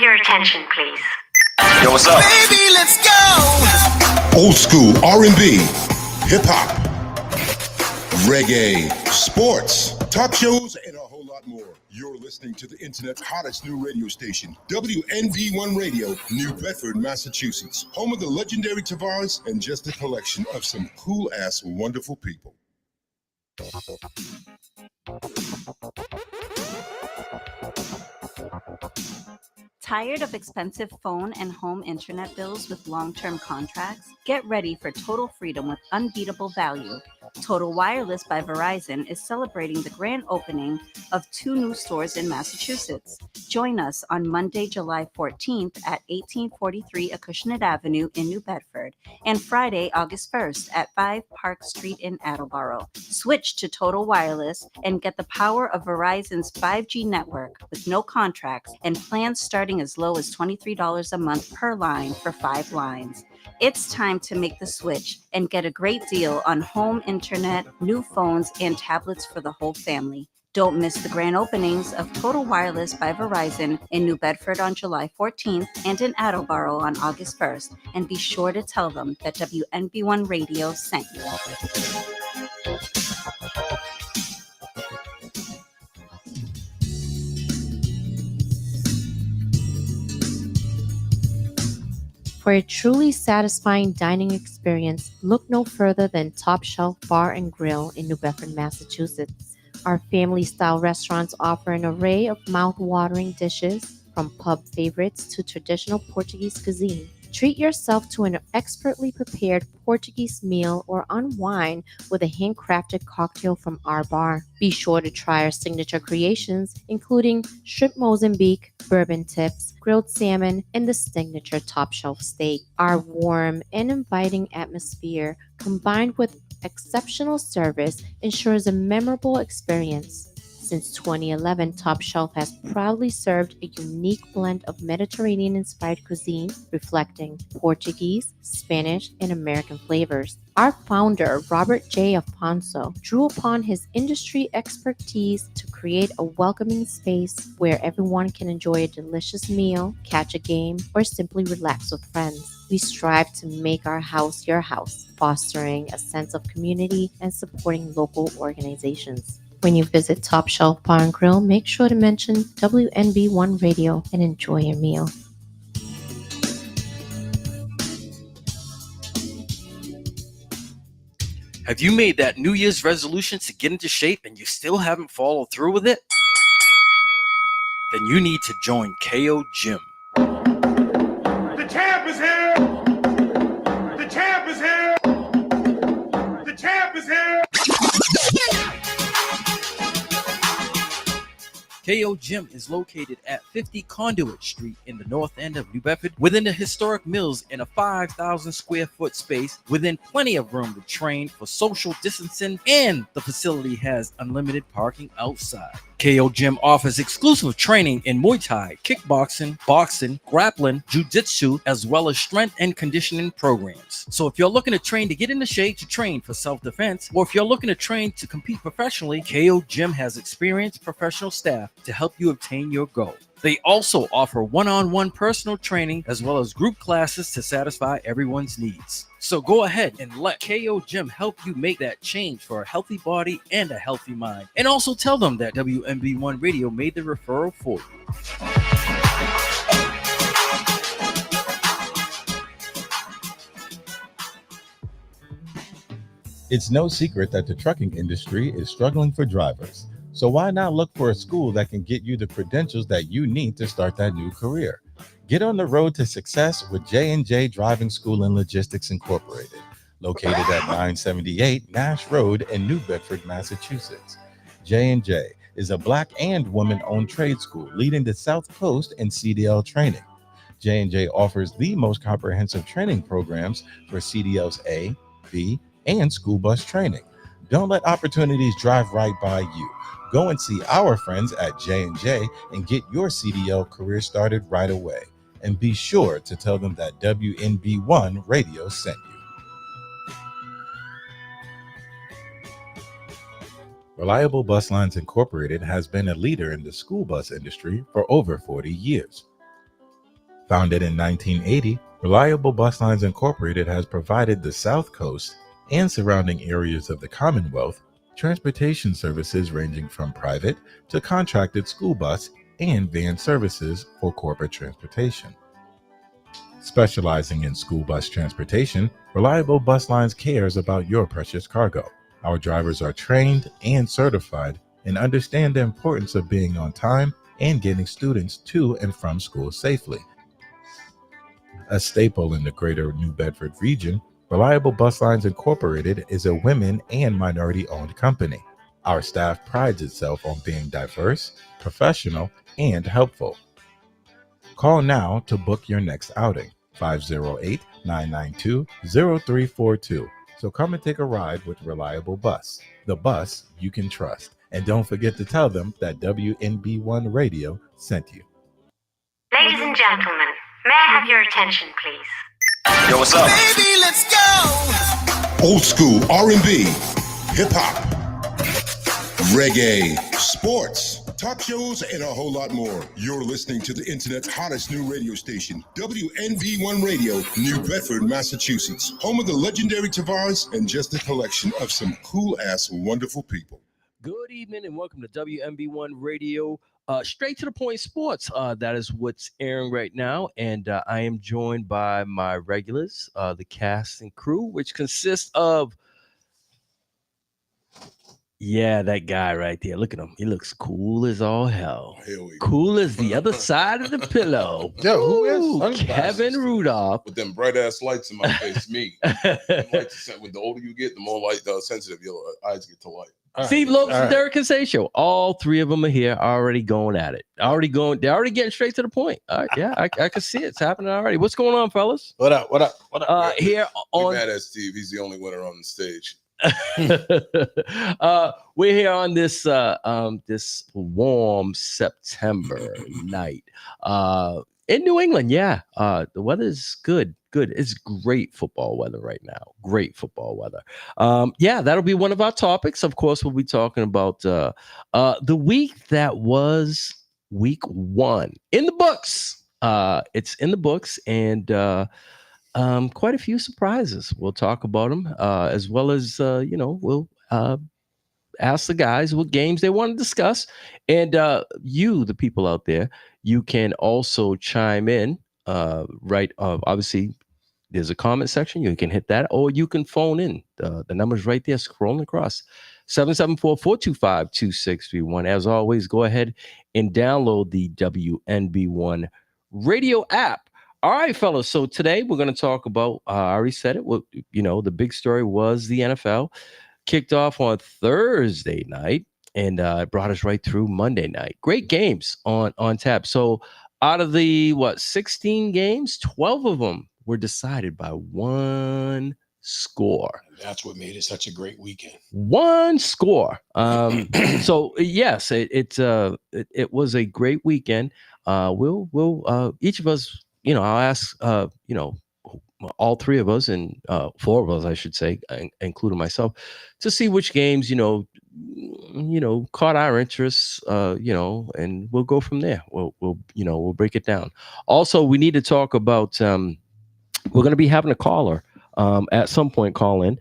your attention, please? Yo, what's up? Baby, let's go! Old school R&B, hip hop, reggae, sports, talk shows, and a whole lot more. You're listening to the internet's hottest new radio station, WNB1 Radio, New Bedford, Massachusetts, home of the legendary Tavares and just a collection of some cool-ass wonderful people. Tired of expensive phone and home internet bills with long-term contracts? Get ready for total freedom with unbeatable value. Total Wireless by Verizon is celebrating the grand opening of 2 new stores in Massachusetts. Join us on Monday, July 14th at 1843 Acushnet Avenue in New Bedford and Friday, August 1st at 5 Park Street in Attleboro. Switch to Total Wireless and get the power of Verizon's 5G network with no contracts and plans starting as low as $23 a month per line for 5 lines. It's time to make the switch and get a great deal on home internet, new phones, and tablets for the whole family. Don't miss the grand openings of Total Wireless by Verizon in New Bedford on July 14th and in Attleboro on August 1st. And be sure to tell them that WNB1 Radio sent you. For a truly satisfying dining experience, look no further than Top Shelf Bar and Grill in New Bedford, Massachusetts. Our family-style restaurants offer an array of mouth-watering dishes, from pub favorites to traditional Portuguese cuisine. Treat yourself to an expertly prepared Portuguese meal or unwind with a handcrafted cocktail from our bar. Be sure to try our signature creations, including shrimp Mozambique, bourbon tips, grilled salmon, and the signature top shelf steak. Our warm and inviting atmosphere, combined with exceptional service, ensures a memorable experience. Since 2011, Top Shelf has proudly served a unique blend of Mediterranean-inspired cuisine, reflecting Portuguese, Spanish, and American flavors. Our founder, Robert J. Afonso, drew upon his industry expertise to create a welcoming space where everyone can enjoy a delicious meal, catch a game, or simply relax with friends. We strive to make our house your house, fostering a sense of community and supporting local organizations. When you visit Top Shelf Bar and Grill, make sure to mention WNB1 Radio and enjoy your meal. Have you made that New Year's resolution to get into shape and you still haven't followed through with it? Then you need to join KO Gym. The champ is here! The champ is here! The champ is here! KO Gym is located at 50 Conduit Street in the north end of New Bedford, within the historic mills in a 5,000 square foot space, within plenty of room to train for social distancing, and the facility has unlimited parking outside. KO Gym offers exclusive training in Muay Thai, kickboxing, boxing, grappling, jiu-jitsu, as well as strength and conditioning programs. So if you're looking to train to get into shape to train for self-defense, or if you're looking to train to compete professionally, KO Gym has experienced professional staff to help you obtain your goal. They also offer one-on-one personal training as well as group classes to satisfy everyone's needs. So go ahead and let KO Gym help you make that change for a healthy body and a healthy mind. And also tell them that WNB1 Radio made the referral for you. It's no secret that the trucking industry is struggling for drivers. So why not look for a school that can get you the credentials that you need to start that new career? Get on the road to success with J&J Driving School and Logistics Incorporated, located at 978 Nash Road in New Bedford, Massachusetts. J&J is a Black and woman-owned trade school leading the South Coast in CDL training. J&J offers the most comprehensive training programs for CDLs A, B, and school bus training. Don't let opportunities drive right by you. Go and see our friends at J&J and get your CDL career started right away. And be sure to tell them that WNB1 Radio sent you. Reliable Bus Lines Incorporated has been a leader in the school bus industry for over 40 years. Founded in 1980, Reliable Bus Lines Incorporated has provided the South Coast and surrounding areas of the Commonwealth transportation services ranging from private to contracted school bus and van services for corporate transportation. Specializing in school bus transportation, Reliable Bus Lines cares about your precious cargo. Our drivers are trained and certified and understand the importance of being on time and getting students to and from school safely. A staple in the greater New Bedford region, Reliable Bus Lines Incorporated is a women and minority-owned company. Our staff prides itself on being diverse, professional, and helpful. Call now to book your next outing, 508-992-0342. So come and take a ride with Reliable Bus, the bus you can trust. And don't forget to tell them that WNB1 Radio sent you. Ladies and gentlemen, may I have your attention, please? Yo, what's up? Baby, let's go. Old school R&B, hip hop, reggae, sports, talk shows, and a whole lot more. You're listening to the internet's hottest new radio station, WNV1 Radio, New Bedford, Massachusetts, home of the legendary Tavares and just a collection of some cool-ass wonderful people. Good evening and welcome to WMB1 Radio, Straight to the Point Sports. That is what's airing right now, and I am joined by my regulars, the cast and crew, which consists of, that guy right there. Look at him. He looks cool as all hell. Cool as the other side of the pillow. Yo, who is Ooh, sunglasses? Kevin Rudolph. With them bright ass lights in my face, me. When the older you get, the more light sensitive your eyes get to light. Steve Lopes and Derek Consatio. All three of them are here, already going at it. They're already getting straight to the point. I can see it. It's happening already. What's going on, fellas? What up? Here on mad at Steve. He's the only winner on the stage. We're here on this this warm September night in New England. The weather's good. It's great football weather right now. Great football weather. That'll be one of our topics. Of course, we'll be talking about the week that was week 1 in the books. It's in the books, and quite a few surprises. We'll talk about them, as well as we'll ask the guys what games they want to discuss, and you, the people out there, you can also chime in. Obviously, there's a comment section. You can hit that, or you can phone in. The number's right there, scrolling across. 774-425-2631. As always, go ahead and download the WNB1 Radio app. All right, fellas. So today we're going to talk about, I already said it. Well, the big story was the NFL kicked off on Thursday night, and it brought us right through Monday night. Great games on tap. So out of the 16 games, 12 of them were decided by one score. That's what made it such a great weekend. One score. So yes, it was a great weekend. We'll each of us, I'll ask, all three of us, and 4 of us, I should say, including myself, to see which games, caught our interests, and we'll go from there. We'll break it down. Also, we need to talk about, we're going to be having a caller at some point call in.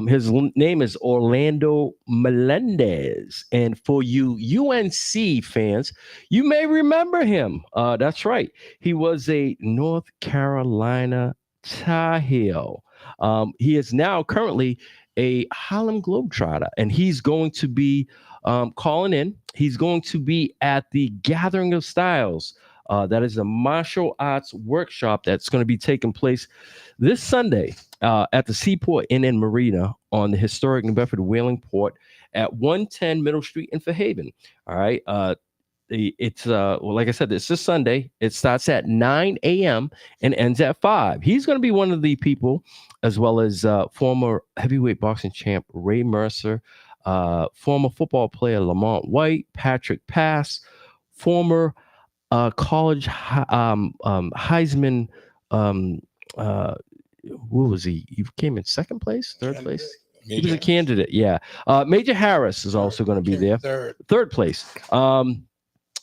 His name is Orlando Melendez. And for you UNC fans, you may remember him. That's right. He was a North Carolina Tar Heel. He is now currently a Harlem Globetrotter, and he's going to be calling in. He's going to be at the Gathering of Styles. That is a martial arts workshop that's going to be taking place this Sunday at the Seaport Inn and Marina on the historic New Bedford Whaling Port at 110 Middle Street in Fairhaven. All right. It's like I said, this is Sunday. It starts at 9 a.m. and ends at 5. He's going to be one of the people, as well as former heavyweight boxing champ Ray Mercer, former football player Lamont White, Patrick Pass, former college Heisman. What was he? He came in second place, third place. He was a candidate. Yeah. Major Harris is also going to be there. Third place.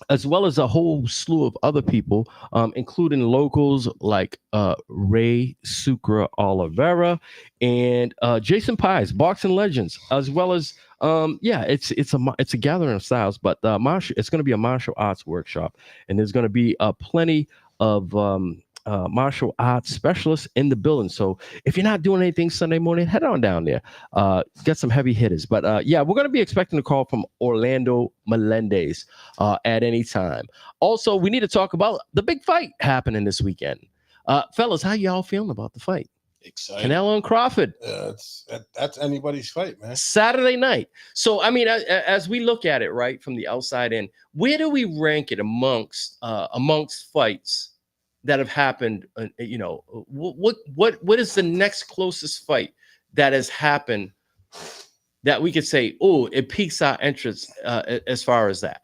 as well as a whole slew of other people, including locals like Ray Sucre Oliveira and Jason Pies, boxing legends, as well as it's a gathering of styles, but it's going to be a martial arts workshop, and there's going to be plenty of martial arts specialists in the building. So if you're not doing anything Sunday morning, head on down there. Get some heavy hitters. But we're going to be expecting a call from Orlando Melendez at any time. Also, we need to talk about the big fight happening this weekend. Fellas, how y'all feeling about the fight? Excited. Canelo and Crawford. That's anybody's fight, man. Saturday night. So, I mean, as we look at it, right, from the outside in, where do we rank it amongst fights that have happened? What is the next closest fight that has happened that we could say, oh, it piques our interest as far as that?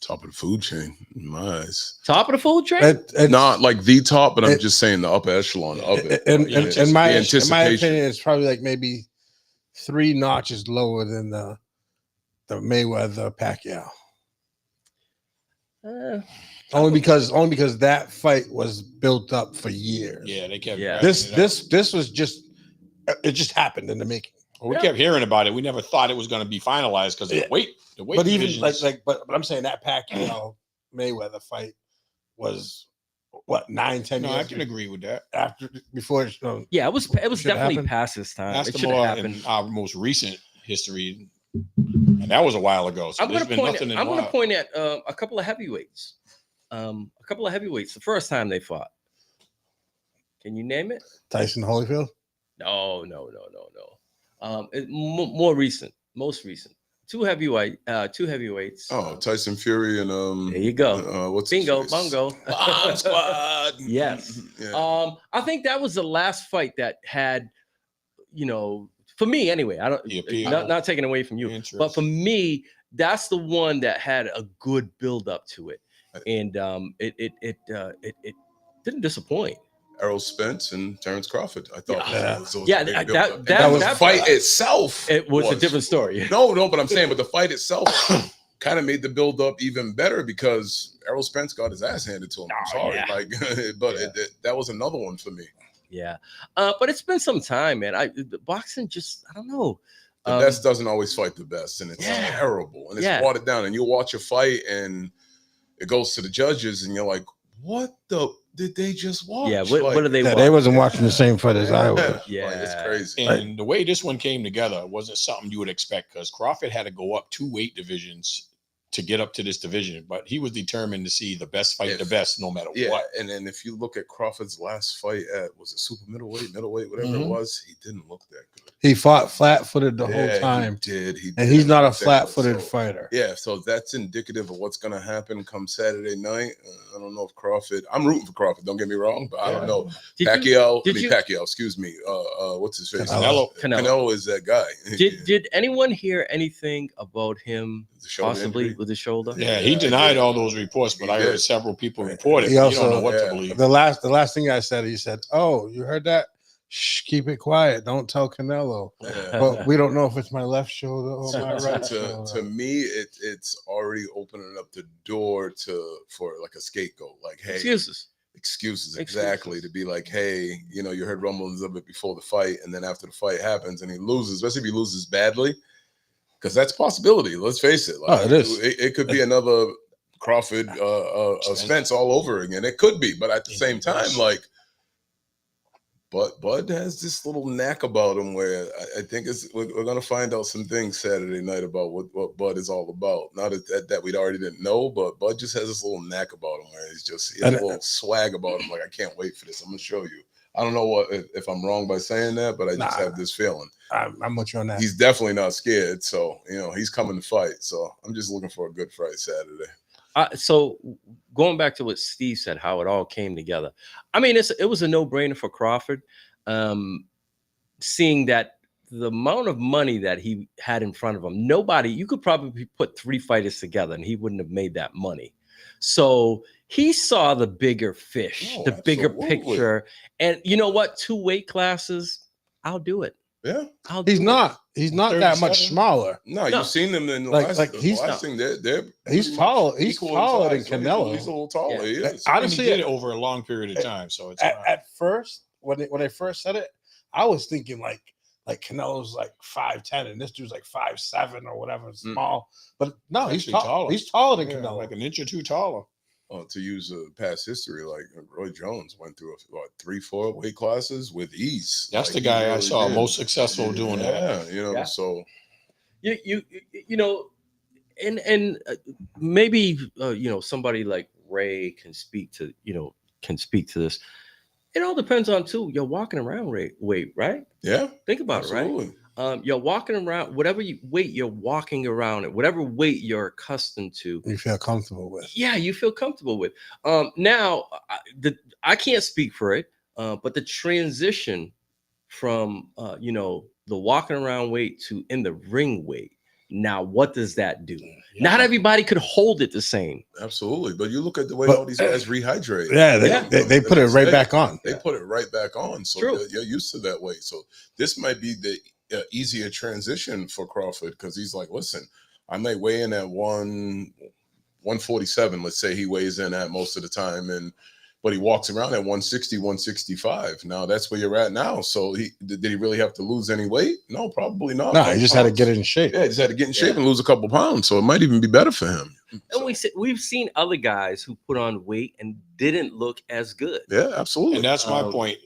Top of the food chain, in my eyes. Top of the food chain? Not like the top, but I'm just saying the upper echelon of it. In my opinion, it's probably like maybe 3 notches lower than the Mayweather Pacquiao. Only because that fight was built up for years. Yeah, they kept. Yeah. This was just it just happened in the making. Well, we kept hearing about it. We never thought it was going to be finalized because the weight. But even but I'm saying that Pacquiao Mayweather fight was what 9-10 years. I can agree with that. Before it was definitely happened. past its time. That's It the should have more happened. in our most recent history, and that was a while ago. So I'm going to point at a couple of heavyweights. The first time they fought. Can you name it? Tyson Holyfield? No. More recent, most recent. Two heavyweights. Oh, Tyson Fury and there you go. What's Bingo, his face? bongo. Bomb Squad. Yes. Yeah. I think that was the last fight that had, for me anyway. I don't not taking away from you, but for me, that's the one that had a good build up to it, and it didn't disappoint. Errol Spence and Terrence Crawford. I thought that fight itself. It was a different story. No, but I'm saying, but the fight itself kind of made the build up even better because Errol Spence got his ass handed to him. I'm sorry, that was another one for me. Yeah, but it's been some time, man. Boxing just I don't know. The best doesn't always fight the best, and it's terrible, and it's watered down. And you watch a fight, and it goes to the judges, and you're like, "What did they just watch?" Yeah, what did they watch? They wasn't watching the same fight as I was. Yeah, like, it's crazy. And the way this one came together wasn't something you would expect because Crawford had to go up 2 weight divisions to get up to this division, but he was determined to see the best fight the best no matter what. And then if you look at Crawford's last fight was it super middleweight, whatever it was, he didn't look that good. He fought flat-footed the whole time. He did. And he's not a flat-footed fighter. Yeah, so that's indicative of what's going to happen come Saturday night. I don't know if Crawford. I'm rooting for Crawford. Don't get me wrong, but I don't know. Pacquiao. Excuse me. What's his face? Canelo is that guy. Did anyone hear anything about him possibly with his shoulder? Yeah, he denied all those reports, but I heard several people report it. He also, you don't know what to believe. The last thing I said, he said, "Oh, you heard that? Shh, keep it quiet. Don't tell Canelo." But we don't know if it's my left shoulder or my right shoulder. To me, it's already opening up the door for like a scapegoat. Like, hey, excuses exactly, to be like, hey, you heard rumblings of it before the fight, and then after the fight happens and he loses, especially if he loses badly, because that's a possibility. Let's face it. Like, it is. It could be another Crawford, Spence all over again. It could be, but at the same time, like, but Bud has this little knack about him where I think we're going to find out some things Saturday night about what Bud is all about. Not that we already didn't know, but Bud just has this little knack about him where he has a little swag about him. Like, I can't wait for this. I'm going to show you. I don't know if I'm wrong by saying that, but I just have this feeling. I'm with you on that. He's definitely not scared. So, he's coming to fight. So I'm just looking for a good fight Saturday. So going back to what Steve said, how it all came together. I mean, it was a no-brainer for Crawford, seeing that the amount of money that he had in front of him, you could probably put 3 fighters together and he wouldn't have made that money. So he saw the bigger fish, the bigger picture. And you know what? 2 weight classes, I'll do it. Yeah, He's not that much 37? smaller. no, No. you've seen them in the Like- last, like the he's- last thing. They're He's pretty tall. much He's equal in taller than size, so Canelo. He's a little taller. He is. Honestly, and he did it over a long period of time, so it's not. At first, when I first said it, I was thinking like Canelo's like 5'10", and this dude's like 5'7" or whatever, small. But no, he's Actually tall. taller. He's taller than Yeah, Canelo. like an inch or two taller. To use past history, like Roy Jones went through 3-4 weight classes with ease. That's Like, the he guy I really saw did. most successful doing that. Yeah, you know, Yeah. so you know, and maybe somebody like Ray can speak to this. It all depends on too. You're walking around weight, right? yeah, Think about it, right? absolutely. You're walking around, whatever weight you're walking around at, whatever weight you're accustomed to, You feel comfortable with. yeah, you feel comfortable with. Now, I can't speak for it, but the transition from the walking around weight to in the ring weight. Now, what does that do? Yeah. Not everybody could hold it the same. Absolutely, but you look at the way But- all these guys rehydrate. Yeah, You know, they put it right they- back on. They put it right back on, so True. you're used to that weight. So this might be the easier transition for Crawford because he's like, listen, I may weigh in at 147. Let's say he weighs in at most of the time, but he walks around at 160, 165. Now that's where you're at now. So did he really have to lose any weight? No, probably not. No, he just had to get in shape. Yeah, he just had to get in shape and lose a couple pounds. So it might even be better for him. And we've seen other guys who put on weight and didn't look as good. Yeah, absolutely. And that's my point.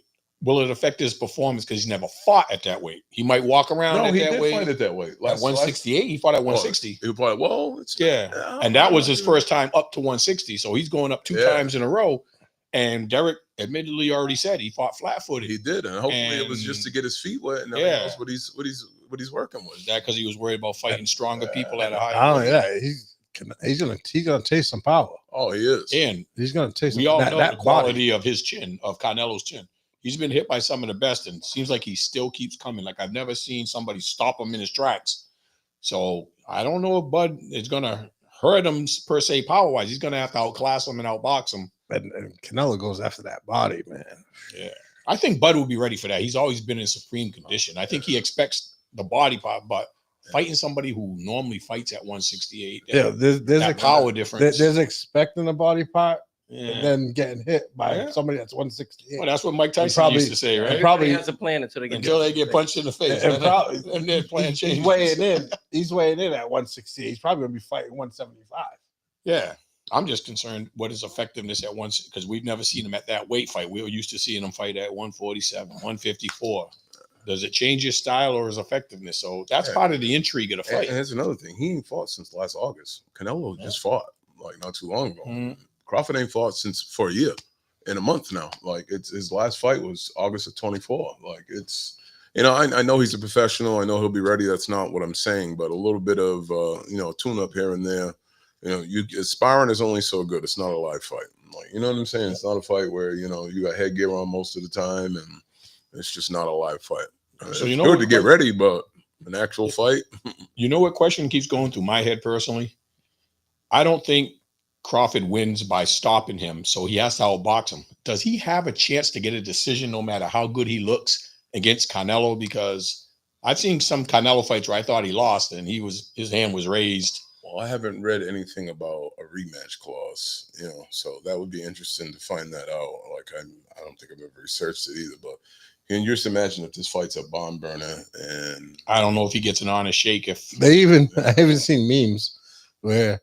Will it affect his performance because he's never fought at that weight? He might walk around No, at he that did weight. fight at that weight. At 168, he fought at 160. He probably, well, it's Yeah. And that was his first time up to 160. So he's going up two times in a row. And Derek admittedly already said he fought flat-footed. He did, and hopefully it was just to get his feet wet and everything else what he's working with. Is that because he was worried about fighting stronger people at a higher Oh weight? yeah, he's gonna taste some power. Oh, he is. And He's gonna taste. we all that, know that the body. quality of his chin, of Canelo's chin. He's been hit by some of the best, and seems like he still keeps coming. Like I've never seen somebody stop him in his tracks. So I don't know if Bud is gonna hurt him per se power wise. He's gonna have to outclass him and outbox him. And Canelo goes after that body, man. Yeah, I think Bud will be ready for that. He's always been in supreme condition. I think he expects the body part, but fighting somebody who normally fights at 168, Yeah, there's that a power difference. There's expecting a body part Yeah. and then getting hit by Yeah. somebody that's 168. Well, that's what Mike Tyson probably- used to say, right? and probably- Everybody has a plan until they get punched in the face, and probably and their plan he's changes. weighing in. He's weighing in at 168. He's probably gonna be fighting 175. Yeah, I'm just concerned what his effectiveness at once because we've never seen him at that weight fight. We were used to seeing him fight at 147, 154. Does it change his style or his effectiveness? So that's part of the intrigue of the fight. And here's another thing: he ain't fought since last August. Canelo just fought like not too long ago. Crawford ain't fought for a year, in a month now. Like his last fight was August of 24. Like it's. I know he's a professional. I know he'll be ready. That's not what I'm saying, but a little bit of tune up here and there. Sparring is only so good. It's not a live fight. Like, you know what I'm saying? It's not a fight where, you got headgear on most of the time and it's just not a live fight. So it's good to get ready, but an actual fight. You know what question keeps going through my head personally? I don't think Crawford wins by stopping him, so he has to outbox him. Does he have a chance to get a decision no matter how good he looks against Canelo? Because I've seen some Canelo fights where I thought he lost and his hand was raised. Well, I haven't read anything about a rematch clause, so that would be interesting to find that out. Like, I don't think I've ever researched it either, but can you just imagine if this fight's a bomb burner? And I don't know if he gets an honest shake. I haven't seen memes where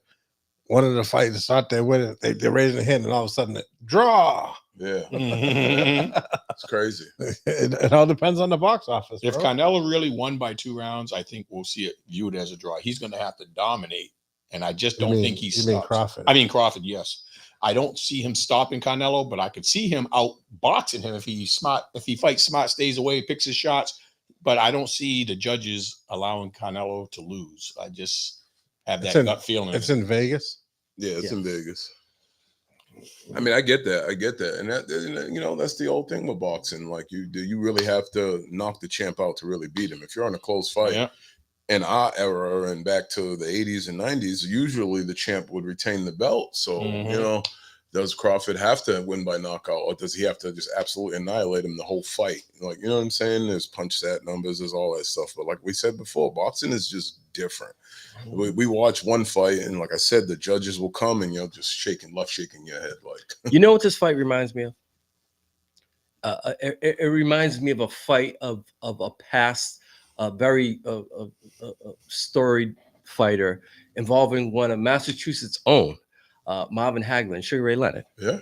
one of the fighters start there with it, they're raising their hand and all of a sudden draw. Yeah, it's crazy. It all depends on the box office. If bro. Canelo really won by 2 rounds, I think we'll see it viewed as a draw. He's going to have to dominate, and I just don't think he's. You mean Crawford? I mean Crawford. Yes, I don't see him stopping Canelo, but I could see him outboxing him if he's smart. If he fights smart, stays away, picks his shots. But I don't see the judges allowing Canelo to lose. I just have that gut feeling. It's in Vegas. Yeah, it's in Vegas. I mean, I get that, and that that's the old thing with boxing. Like, you really have to knock the champ out to really beat him. If you're on a close fight, in our era and back to the 80s and 90s, usually the champ would retain the belt. So Does Crawford have to win by knockout, or does he have to just absolutely annihilate him the whole fight? Like, you know what I'm saying? There's punch stat numbers, there's all that stuff. But like we said before, boxing is just different. We watch one fight, and like I said, the judges will come and you're just shaking your head. Like, You know what this fight reminds me of? It reminds me of a fight of a past, very storied fighter involving one of Massachusetts' own, Marvin Hagler and Sugar Ray Leonard. Yeah.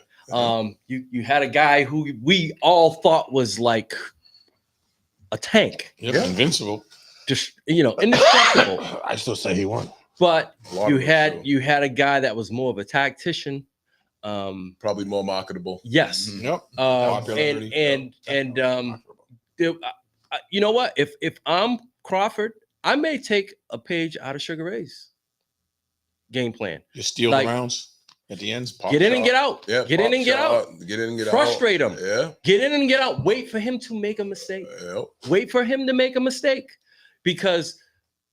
You had a guy who we all thought was like a tank. Yeah, invincible. Just indestructible. I still say he won. But you had a guy that was more of a tactician. Probably more marketable. Yes. Yep. You know what? If I'm Crawford, I may take a page out of Sugar Ray's game plan. You steal the rounds at the end. Get in and get out. Yeah, get in and get out. Get in and get out. Frustrate him. Yeah. Get in and get out. Wait for him to make a mistake. Yep. Wait for him to make a mistake. Because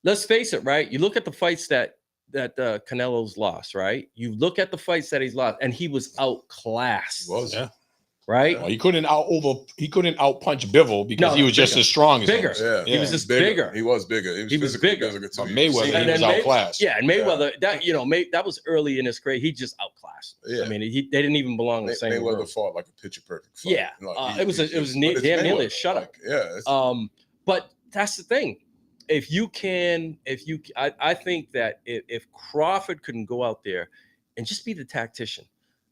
let's face it, right? You look at the fights that Canelo's lost, right? You look at the fights that he's lost, and he was outclassed. Yeah. Right? Well, he couldn't out punch Bivol because he was just as strong as bigger. him. Yeah. He was just bigger. He was bigger. He was bigger. Mayweather, he was outclassed. Yeah, and Mayweather, that was early in his career. He just outclassed. Yeah. I mean, they didn't even belong in the same room. Mayweather fought like a picture perfect fight. Yeah. It was damn nearly a shutout. But that's the thing. I think that if Crawford couldn't go out there and just be the tactician,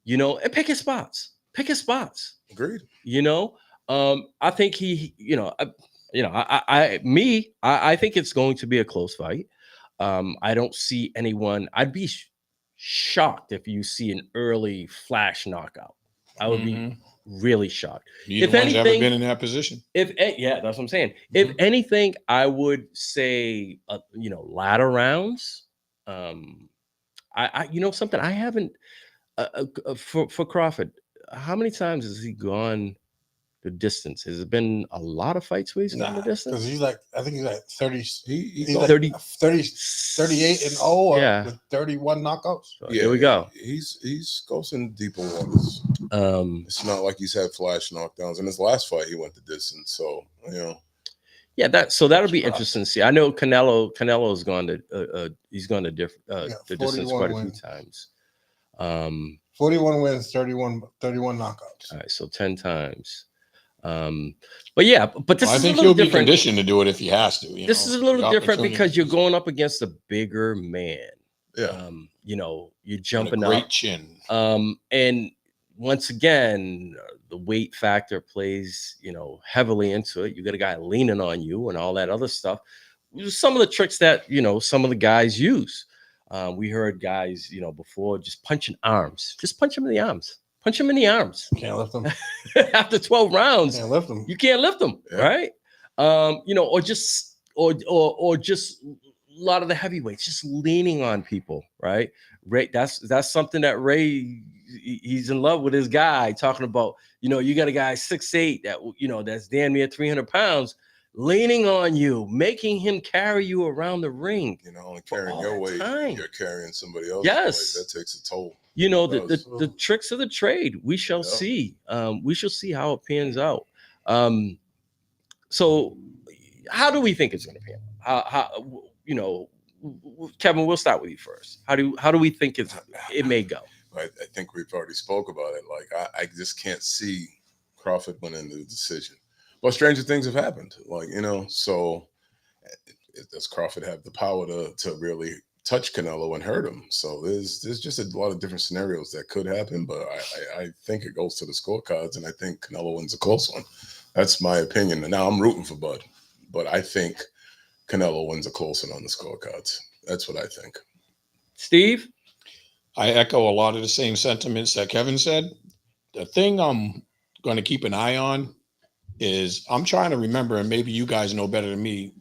and pick his spots. Agreed. I think I think it's going to be a close fight. I don't see anyone. I'd be shocked if you see an early flash knockout. I would be really shocked. Neither one's ever been in that position. That's what I'm saying. If anything, I would say, latter rounds. Something I haven't for Crawford. How many times has he gone the distance? Has it been a lot of fights where he's gone the distance? Because I think he's like 30. He's like 38 and 0 with 31 knockouts. So here we go. He's going deeper waters. It's not like he's had flash knockdowns. In his last fight, he went the distance. So Yeah, that'll be interesting to see. I know Canelo's gone to he's gone to the distance quite a few times. 41 wins, 31 knockouts. All right, so 10 times. But this I is think a he'll little be different. conditioned to do it if he has to. This is a little different because you're going up against a bigger man. Yeah. You're jumping a great up. chin. And once again, the weight factor plays, heavily into it. You got a guy leaning on you and all that other stuff. Some of the tricks that, some of the guys use. We heard guys, before just punching arms. Just punch him in the arms. Punch him in the arms. Can't lift them. After 12 rounds, can't lift them. You can't lift them, right? Or just a lot of the heavyweights just leaning on people, right? Ray, that's something that Ray, he's in love with his guy, talking about, you got a guy 6'8" that, that's damn near 300 pounds, leaning on you, making him carry you around the ring. Only carrying your weight, you're carrying somebody else's Yes. weight. That takes a toll. The tricks of the trade. We shall see. We shall see how it pans out. So how do we think it's going to pan? How Kevin, we'll start with you first. How do we think it may go? I think we've already spoke about it. Like I just can't see Crawford winning the decision. But stranger things have happened. So does Crawford have the power to really touch Canelo and hurt him? So there's just a lot of different scenarios that could happen, but I think it goes to the scorecards, and I think Canelo wins a close one. That's my opinion. And now I'm rooting for Bud, but I think Canelo wins a close one on the scorecards. That's what I think. Steve? I echo a lot of the same sentiments that Kevin said. The thing I'm going to keep an eye on is I'm trying to remember, and maybe you guys know better than me,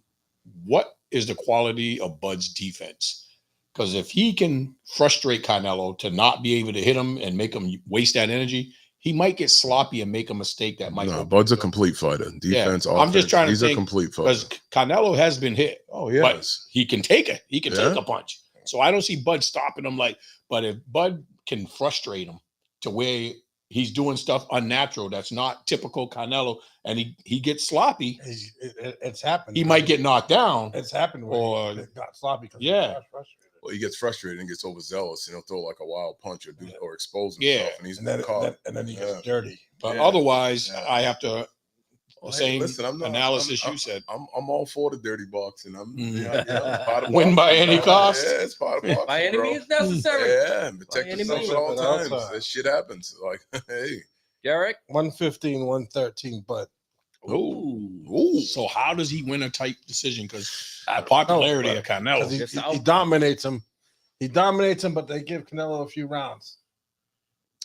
what is the quality of Bud's defense? Because if he can frustrate Canelo to not be able to hit him and make him waste that energy, he might get sloppy and make a mistake that might. No, Bud's a complete fighter. Defense, offense. I'm just trying to He's think, a complete fighter. because Canelo has been hit. Oh, yes. But he can take it. He can take a punch. So I don't see Bud stopping him. But if Bud can frustrate him to where he's doing stuff unnatural that's not typical Canelo, and he gets sloppy, it's happened. He might get knocked down. It's happened. Or it got sloppy because he got frustrated. Well, he gets frustrated and gets overzealous, and he'll throw like a wild punch or expose himself, and he's caught. And then he gets dirty. But otherwise, I have to. The same analysis I'm you said. I'm all for the dirty boxing. I'm part of win by any cost. Yeah, it's part of boxing. By any means necessary. Yeah, and protect yourself at all times. That shit happens. Like, hey, Derek, 115, 113, but. Ooh. So how does he win a tight decision? Because the popularity of Canelo, he dominates him. He dominates him, but they give Canelo a few rounds.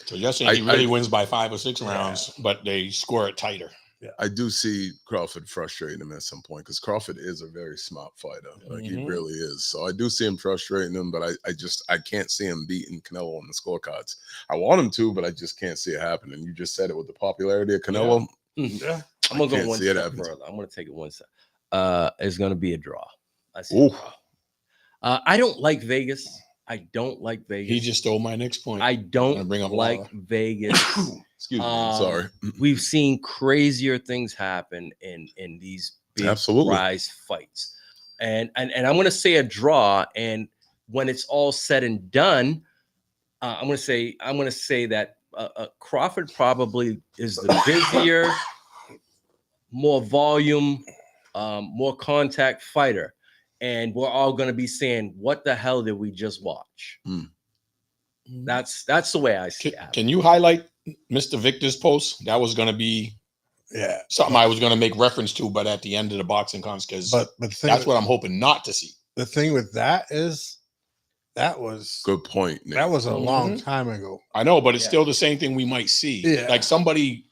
So you're saying he really wins by 5 or 6 rounds, but they score it tighter. Yeah. I do see Crawford frustrating him at some point because Crawford is a very smart fighter. Like he really is. So I do see him frustrating him, but I can't see him beating Canelo on the scorecards. I want him to, but I just can't see it happening. You just said it with the popularity of Canelo. Yeah. I'm gonna go one step further. I'm gonna take it one step. It's gonna be a draw. I see a draw. I don't like Vegas. I don't like Vegas. He just stole my next point. I don't like Vegas. Excuse me. Sorry. We've seen crazier things happen in these big prize fights, and I'm going to say a draw. And when it's all said and done, I'm going to say that Crawford probably is the busier, more volume, more contact fighter. And we're all going to be saying, what the hell did we just watch? That's the way I see it. Can you highlight Mr. Victor's post? That was going to be something I was going to make reference to, but at the end of the boxing contest, because that's what I'm hoping not to see. The thing with that is that was good point, Nick. That was a long time ago. I know, but it's still the same thing we might see. Yeah. Like somebody...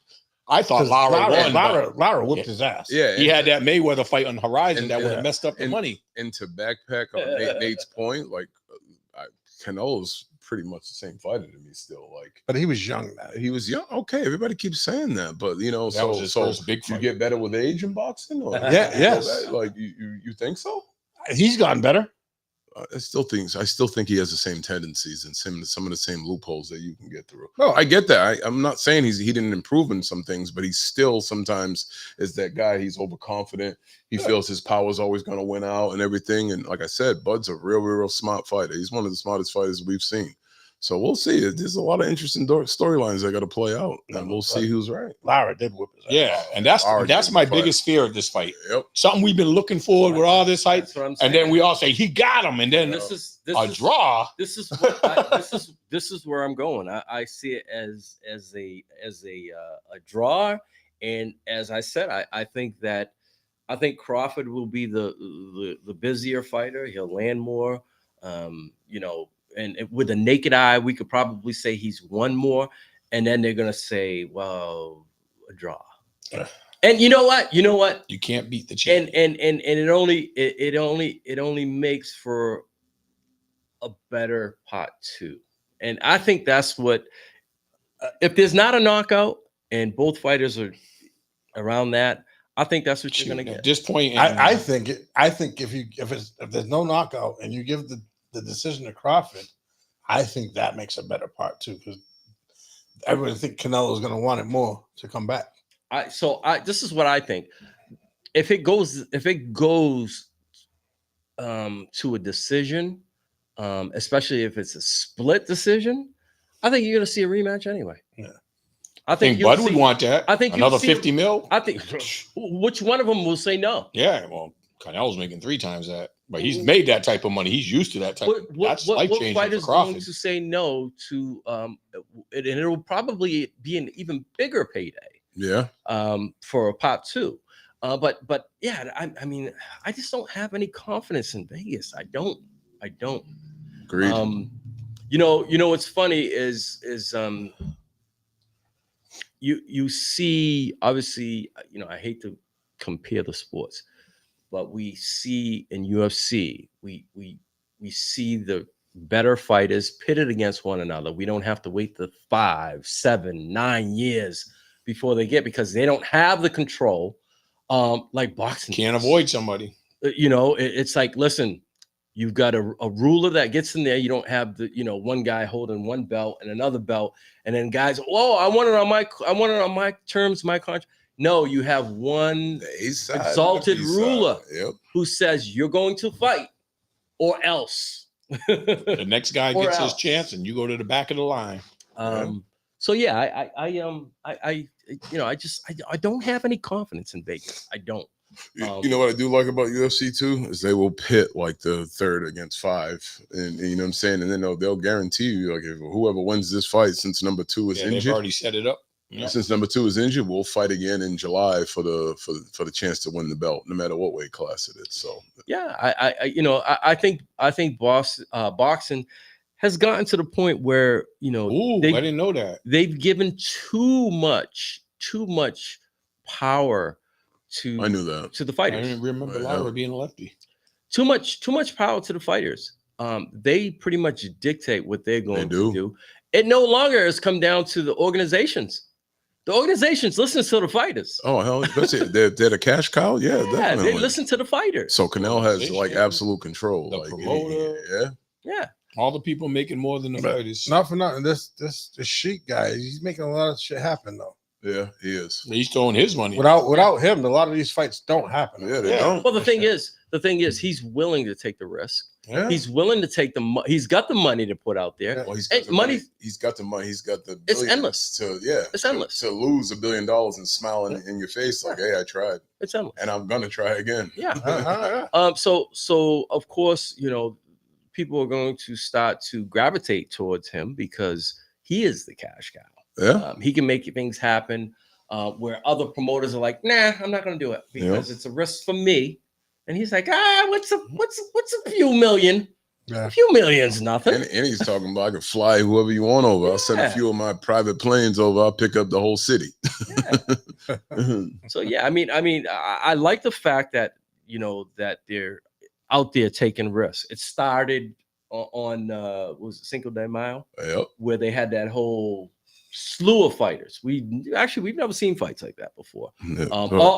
I thought Lara won. Lara whooped his ass. Yeah, he had that Mayweather fight on the horizon that would have messed up the money. And to backpack on Nate's point, like Canelo's pretty much the same fighter to me still. Like, but he was young. He was young. Okay, everybody keeps saying that, but you know, that was his first big fight. You get better with age in boxing. Or yes. Like you think so? He's gotten better. I still think he has the same tendencies and some of the same loopholes that you can get through. No, I get that. I'm not saying he didn't improve in some things, but he still sometimes is that guy. He's overconfident. He feels his power is always going to win out and everything. And like I said, Bud's a real smart fighter. He's one of the smartest fighters we've seen. So we'll see. There's a lot of interesting storylines that got to play out, and we'll see who's right. Lara did whoop his ass. Yeah, and that's my biggest fear of this fight. Yep. Something we've been looking forward with all this hype, and then we all say he got him, and then this is draw. This is what this is where I'm going. I see it as a draw, and as I said, I think Crawford will be the busier fighter. He'll land more. And with a naked eye, we could probably say he's won more. And then they're gonna say, well, a draw. And you know what? You can't beat the champ. And it only makes for a better part 2. And I think that's what if there's not a knockout and both fighters are around that, I think that's what you're gonna get. At this point, I think if there's no knockout and you give the decision to Crawford, I think that makes a better part 2 because everyone think Canelo's going to want it more to come back. This is what I think. If it goes to a decision, especially if it's a split decision, I think you're going to see a rematch anyway. Yeah. I think Bud would want that. I think another 50 mil. I think which one of them will say no? Yeah, well, Canelo's making 3 times that, but he's made that type of money. He's used to that type. That's life changing for fighter's Crawford. going to say no to and it will probably be an even bigger payday. Yeah. For a part 2. But yeah, I mean, I just don't have any confidence in Vegas. I don't. Agreed. You know what's funny is you see, obviously, I hate to compare the sports, but we see in UFC, we see the better fighters pitted against one another. We don't have to wait the 5, 7, 9 years before they get, because they don't have the control like boxing. Can't avoid somebody. It's like, listen, You've got a ruler that gets in there. You don't have the, one guy holding one belt and another belt, and then guys, I want it on my terms, my contract. No, you have one exalted ruler who says you're going to fight or else. The next guy Or gets his else. chance, and you go to the back of the line. So yeah, I don't have any confidence in Vegas. I don't. You know what I do like about UFC too is they will pit like the 3rd against 5, and you know what I'm saying, and then they'll guarantee you like if whoever wins this fight since number 2 is injured, they've already set it up. Yeah. Since number 2 is injured, we'll fight again in July for the chance to win the belt, no matter what weight class it is. So yeah, I think boxing has gotten to the point where I didn't know that they've given too much power to I knew that to the fighters. I didn't remember Lara being a lefty. Too much power to the fighters. They pretty much dictate what they're going to do. It no longer has come down to the organizations. The organizations listen to the fighters. Oh hell, that's it. They're the cash cow. Yeah, definitely. They listen to the fighters. So Canelo has like absolute control. The like promoter, yeah. All the people making more than the fighters. Not for nothing. This Sheik guy, he's making a lot of shit happen though. Yeah, he is. He's throwing his money. Without him, a lot of these fights don't happen. Yeah, they don't. Well, the thing is, he's willing to take the risk. Yeah. He's willing to take he's got the money to put out there. Well, he's got the money. He's got the money. He's got the. It's endless. It's endless to lose $1 billion and smile in your face like, hey, I tried. It's endless, and I'm gonna try again. Yeah. So of course, people are going to start to gravitate towards him because he is the cash cow. Yeah. He can make things happen where other promoters are like, nah, I'm not going to do it because it's a risk for me. And he's like, what's a few million? Yeah. A few million's nothing. And he's talking about I can fly whoever you want over. I'll send a few of my private planes over. I'll pick up the whole city. So yeah, I like the fact that that they're out there taking risks. It started on was it Cinco de Mayo? Yep. Where they had that whole slew of fighters. We've never seen fights like that before.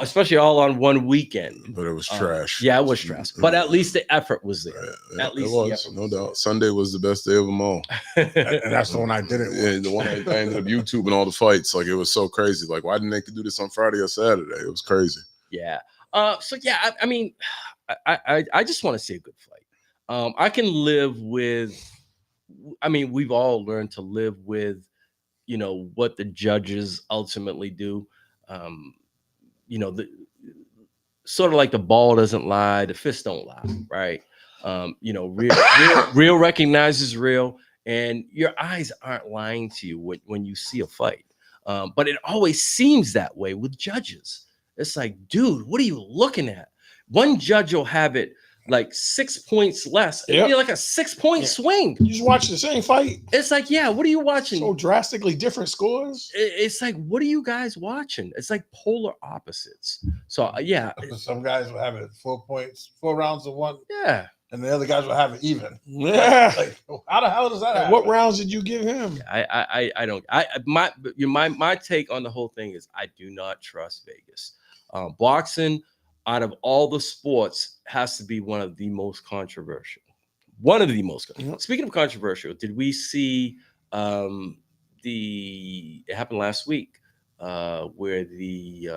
Especially all on one weekend. But it was trash. Yeah, it was trash. But at least the effort was there. Yeah, at least it was, no doubt. Sunday was the best day of them all. And that's the one I did it with. Yeah, the one I ended up YouTubing all the fights. Like it was so crazy. Like, why didn't they do this on Friday or Saturday? It was crazy. Yeah. So yeah, I just want to see a good fight. I can live with. We've all learned to live with what the judges ultimately do. The sort of like the ball doesn't lie, the fist don't lie, right? Real recognizes real, and your eyes aren't lying to you when you see a fight. But it always seems that way with judges. It's like, dude, what are you looking at? One judge will have it like 6 points less. It'd be like a 6-point swing. You just watch the same fight. It's like, yeah, what are you watching? So drastically different scores. It's like, what are you guys watching? It's like polar opposites. So yeah. Some guys will have it 4 points, 4 rounds of one. Yeah. And the other guys will have it even. Yeah. Like, how the hell does that happen? What rounds did you give him? I don't. My take on the whole thing is I do not trust Vegas. Boxing, out of all the sports, has to be one of the most controversial. One of the most. Speaking of controversial, did we see it happened last week where the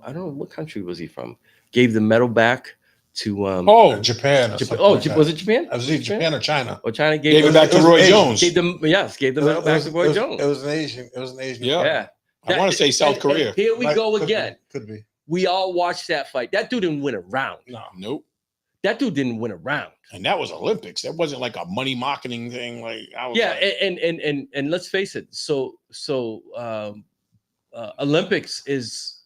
I don't know what country was he from, gave the medal back to Japan. Was it Japan? I was either Japan or China. Or China gave it back to Roy Jones. Gave the medal back to Roy Jones. It was an Asian. Yeah. I want to say South Korea. Here we go again. Could be. We all watched that fight. That dude didn't win a round. Nope. That dude didn't win a round. And that was Olympics. That wasn't like a money marketing thing. Like and let's face it. So Olympics is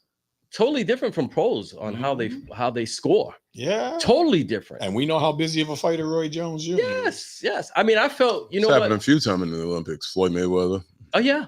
totally different from pros on how they score. Yeah, totally different. And we know how busy of a fighter Roy Jones is. Yes. I mean, I felt it's happened a few times in the Olympics. Floyd Mayweather. Oh yeah.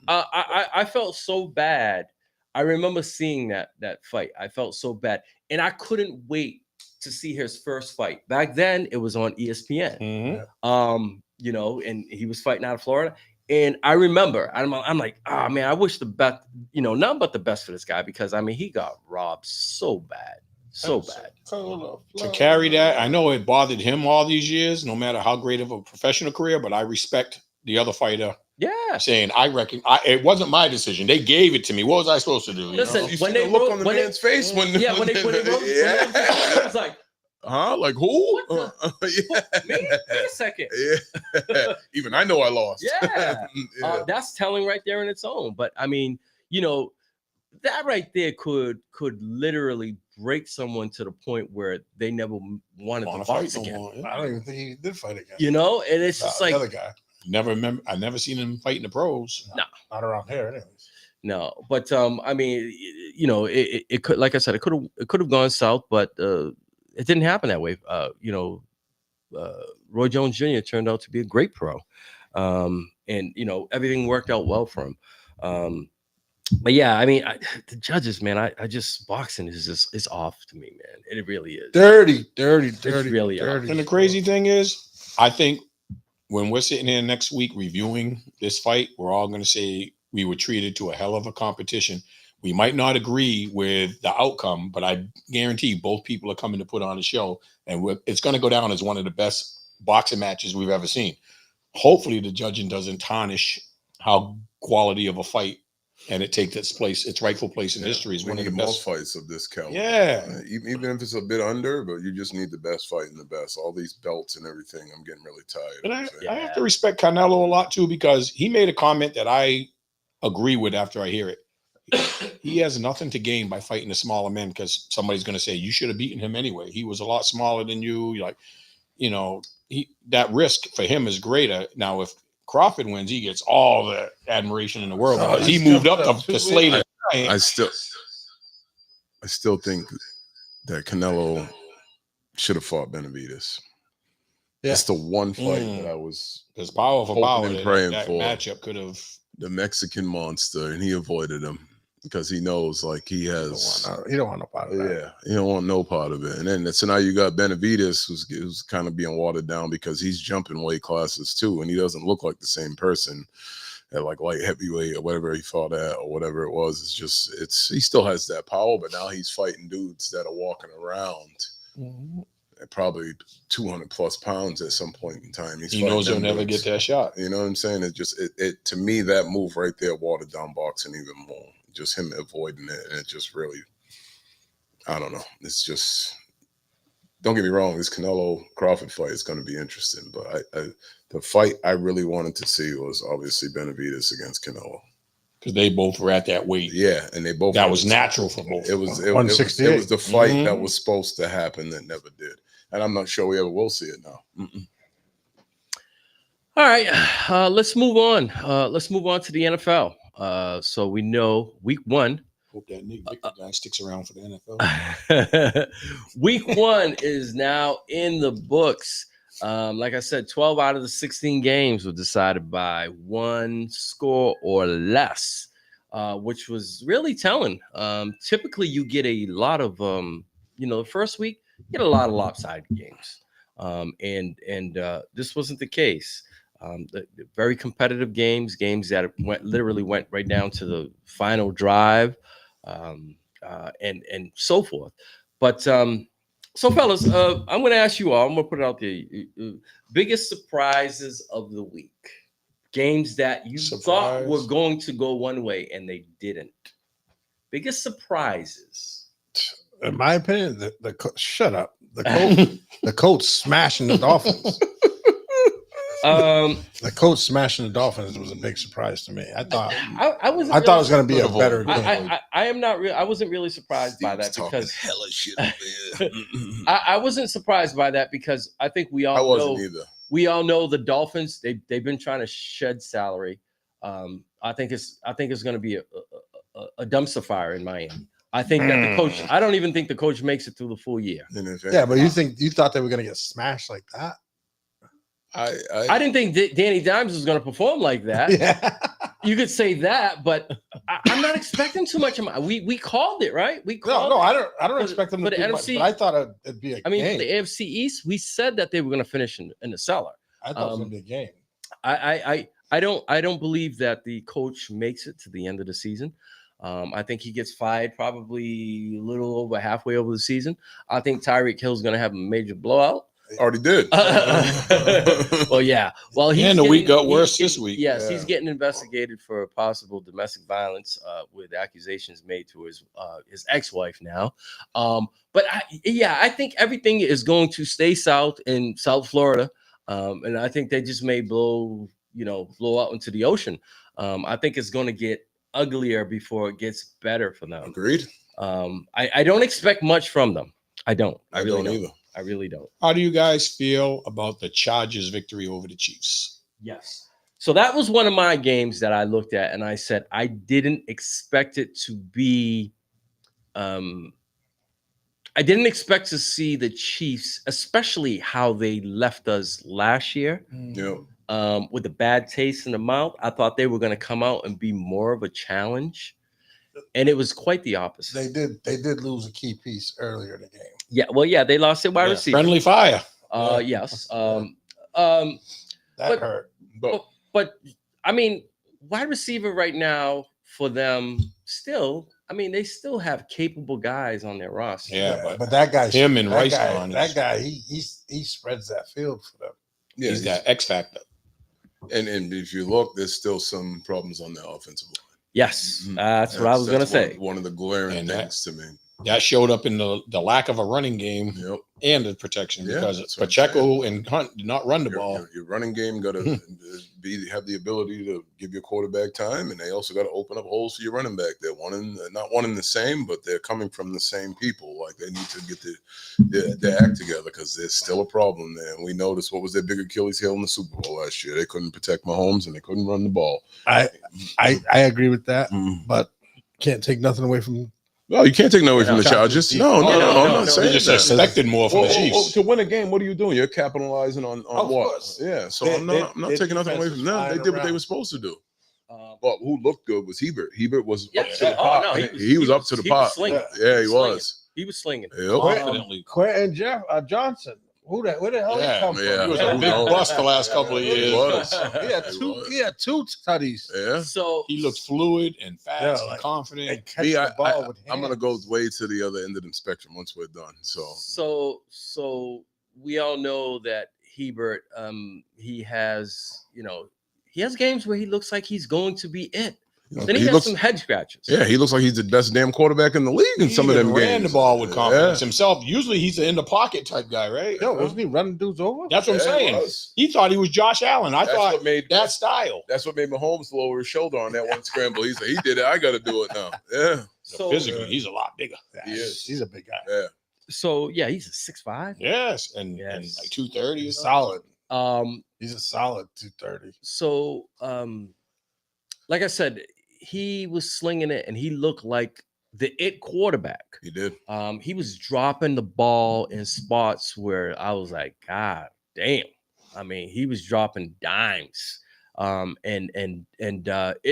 I felt so bad. I remember seeing that fight. I felt so bad, and I couldn't wait to see his first fight. Back then, it was on ESPN. Mm-hmm. And he was fighting out of Florida. And I remember, I'm like, oh man, I wish the best, nothing but the best for this guy because he got robbed so bad. So bad. To carry that, I know it bothered him all these years, no matter how great of a professional career, but I respect the other fighter. Yeah. Saying, I reckon it wasn't my decision. They gave it to me. What was I supposed to do? Listen, You when see they the look wrote, on the when they- man's face when yeah, when they wrote, it was like, huh? Like who? me? Wait a second. Yeah. Even I know I lost. Yeah. Yeah. That's telling right there in its own. But I mean, you know, that right there could literally break someone to the point where they never wanted to box again. I don't even think he did fight again. You know, and it's just like the other guy. I never seen him fight in the pros. No, not around here, anyways. No, but I mean, you know, it could, like I said, it could have gone south, but it didn't happen that way. You know, Roy Jones Jr. turned out to be a great pro, and you know, everything worked out well for him. But yeah, I mean, the judges, man, I just boxing is off to me, man. It really is dirty. It's really dirty. And the crazy thing is, I think when we're sitting here next week reviewing this fight, we're all going to say we were treated to a hell of a competition. We might not agree with the outcome, but I guarantee both people are coming to put on a show, and it's going to go down as one of the best boxing matches we've ever seen. Hopefully, the judging doesn't tarnish how quality of a fight, and it takes its rightful place in history. Is We one of the need best more fights of this caliber. Yeah. Even if it's a bit under, but you just need the best fight and the best. All these belts and everything, I'm getting really tired. But I have to respect Canelo a lot too, because he made a comment that I agree with after I hear it. He has nothing to gain by fighting the smaller men, because somebody's going to say you should have beaten him anyway. He was a lot smaller than you. You're like, you know, that risk for him is greater. Now, if Crawford wins, he gets all the admiration in the world because he moved up to slay the I still think that Canelo should have fought Benavidez. Yeah. It's the one fight that I was There's power for hoping power. and That praying that for. matchup could have. The Mexican monster, and he avoided him because he knows like he has. You don't want no part of that. Yeah, you don't want no part of it. And then so now you got Benavidez, who's kind of being watered down because he's jumping weight classes too, and he doesn't look like the same person at like light heavyweight or whatever he fought at or whatever it was. It's just he still has that power, but now he's fighting dudes that are walking around at probably 200 plus pounds at some point in time. He knows he'll never get that shot. You know what I'm saying? It just it to me, that move right there watered down boxing even more. Just him avoiding it, and it just really, I don't know. It's just, don't get me wrong, this Canelo Crawford fight is going to be interesting, but the fight I really wanted to see was obviously Benavidez against Canelo. Because they both were at that weight. Yeah, and they both. That was natural for both. It was 168. It was the fight that was supposed to happen that never did, and I'm not sure we ever will see it now. All right, let's move on. Let's move on to the NFL. So we know week 1. Hope that Nick Victor guy sticks around for the NFL. Week 1 is now in the books. Like I said, 12 out of the 16 games were decided by one score or less, which was really telling. Typically, you get a lot of, the first week, you get a lot of lopsided games. And this wasn't the case. The very competitive games that literally went right down to the final drive, and so forth. But so fellas, I'm going to ask you all. I'm going to put it out there. Biggest surprises of the week, games that you thought were going to go one way and they didn't. Biggest surprises. In my opinion, shut up. The coach smashing the Dolphins. The coach smashing the Dolphins was a big surprise to me. I thought it was going to be a better game. I wasn't really surprised by that because hella shit I wasn't surprised by that because I think we all know. Either. We all know the Dolphins. They've been trying to shed salary. I think it's going to be a dumpster fire in Miami. I think that the coach. I don't even think the coach makes it through the full year. Yeah, but you thought they were going to get smashed like that? I didn't think Danny Dimes was going to perform like that. Yeah. You could say that, but I'm not expecting too much. We called it, right? We called. No, I don't expect them to do much. But I thought it'd be a game. I mean, for the AFC East, we said that they were going to finish in the cellar. I thought it was going to be a game. I don't believe that the coach makes it to the end of the season. I think he gets fired probably a little over halfway over the season. I think Tyreek Hill's going to have a major blowout. Already did. Well, yeah. Well, And the week got worse this week. Yes, Yeah. he's getting investigated for possible domestic violence with accusations made to his ex-wife now. But I think everything is going to stay south in South Florida, and I think they just may blow out into the ocean. I think it's going to get uglier before it gets better for them. Agreed. I don't expect much from them. I don't. I don't either. I really don't. How do you guys feel about the Chargers' victory over the Chiefs? Yes. So that was one of my games that I looked at and I said I didn't expect it to be. I didn't expect to see the Chiefs, especially how they left us last year. Yeah. With a bad taste in the mouth. I thought they were going to come out and be more of a challenge. And it was quite the opposite. They did lose a key piece earlier in the game. Yeah, well, yeah, they lost their wide receiver. Friendly fire. Yes. That hurt. But I mean, wide receiver right now for them still. I mean, they still have capable guys on their roster. Yeah, but that guy, him and Rice guy, on that guy, he spreads that field for them. Yeah, he's that X factor. And if you look, there's still some problems on the offensive line. Yes, that's what I was going to say. One of the glaring things to me. That showed up in the lack of a running game and the protection because Pacheco and Hunt did not run the ball. Your running game got to have the ability to give your quarterback time, and they also got to open up holes for your running back. They're not one and the same, but they're coming from the same people. Like they need to get their act together because there's still a problem there. And we noticed what was their big Achilles heel in the Super Bowl last year. They couldn't protect Mahomes and they couldn't run the ball. I agree with that, but can't take nothing away from. No, you can't take no away from the Chargers. No, I'm not saying just expected more from the Chiefs. To win a game, what are you doing? You're capitalizing on what? Course. Yeah, so I'm not taking nothing away from them. They did what they were supposed to do. But who looked good was Hebert. Hebert was up to the pot. No, he was up to the pot. Yeah, he was. He was slinging. Confidently. Quentin Johnson. Where the hell he come from? He was a big bust the last couple of years. He had two tutties. Yeah. So he looked fluid and fast and confident. I'm gonna go way to the other end of the spectrum once we're done. So we all know that Hebert, he has games where he looks like he's going to be it. Then he has some head scratches. Yeah, he looks like he's the best damn quarterback in the league in some of them games. Ran the ball with confidence himself. Usually he's an in the pocket type guy, right? Yo, wasn't he running dudes over? That's what I'm saying. He thought he was Josh Allen. I thought that style. That's what made Mahomes lower his shoulder on that one scramble. He said, he did it. I got to do it now. Yeah. So physically, he's a lot bigger. He is. He's a big guy. Yeah. So yeah, he's a 6'5". Yes, and like 230. He's solid. He's a solid 230. So like I said, he was slinging it and he looked like the it quarterback. He did. He was dropping the ball in spots where I was like, God damn. I mean, he was dropping dimes. And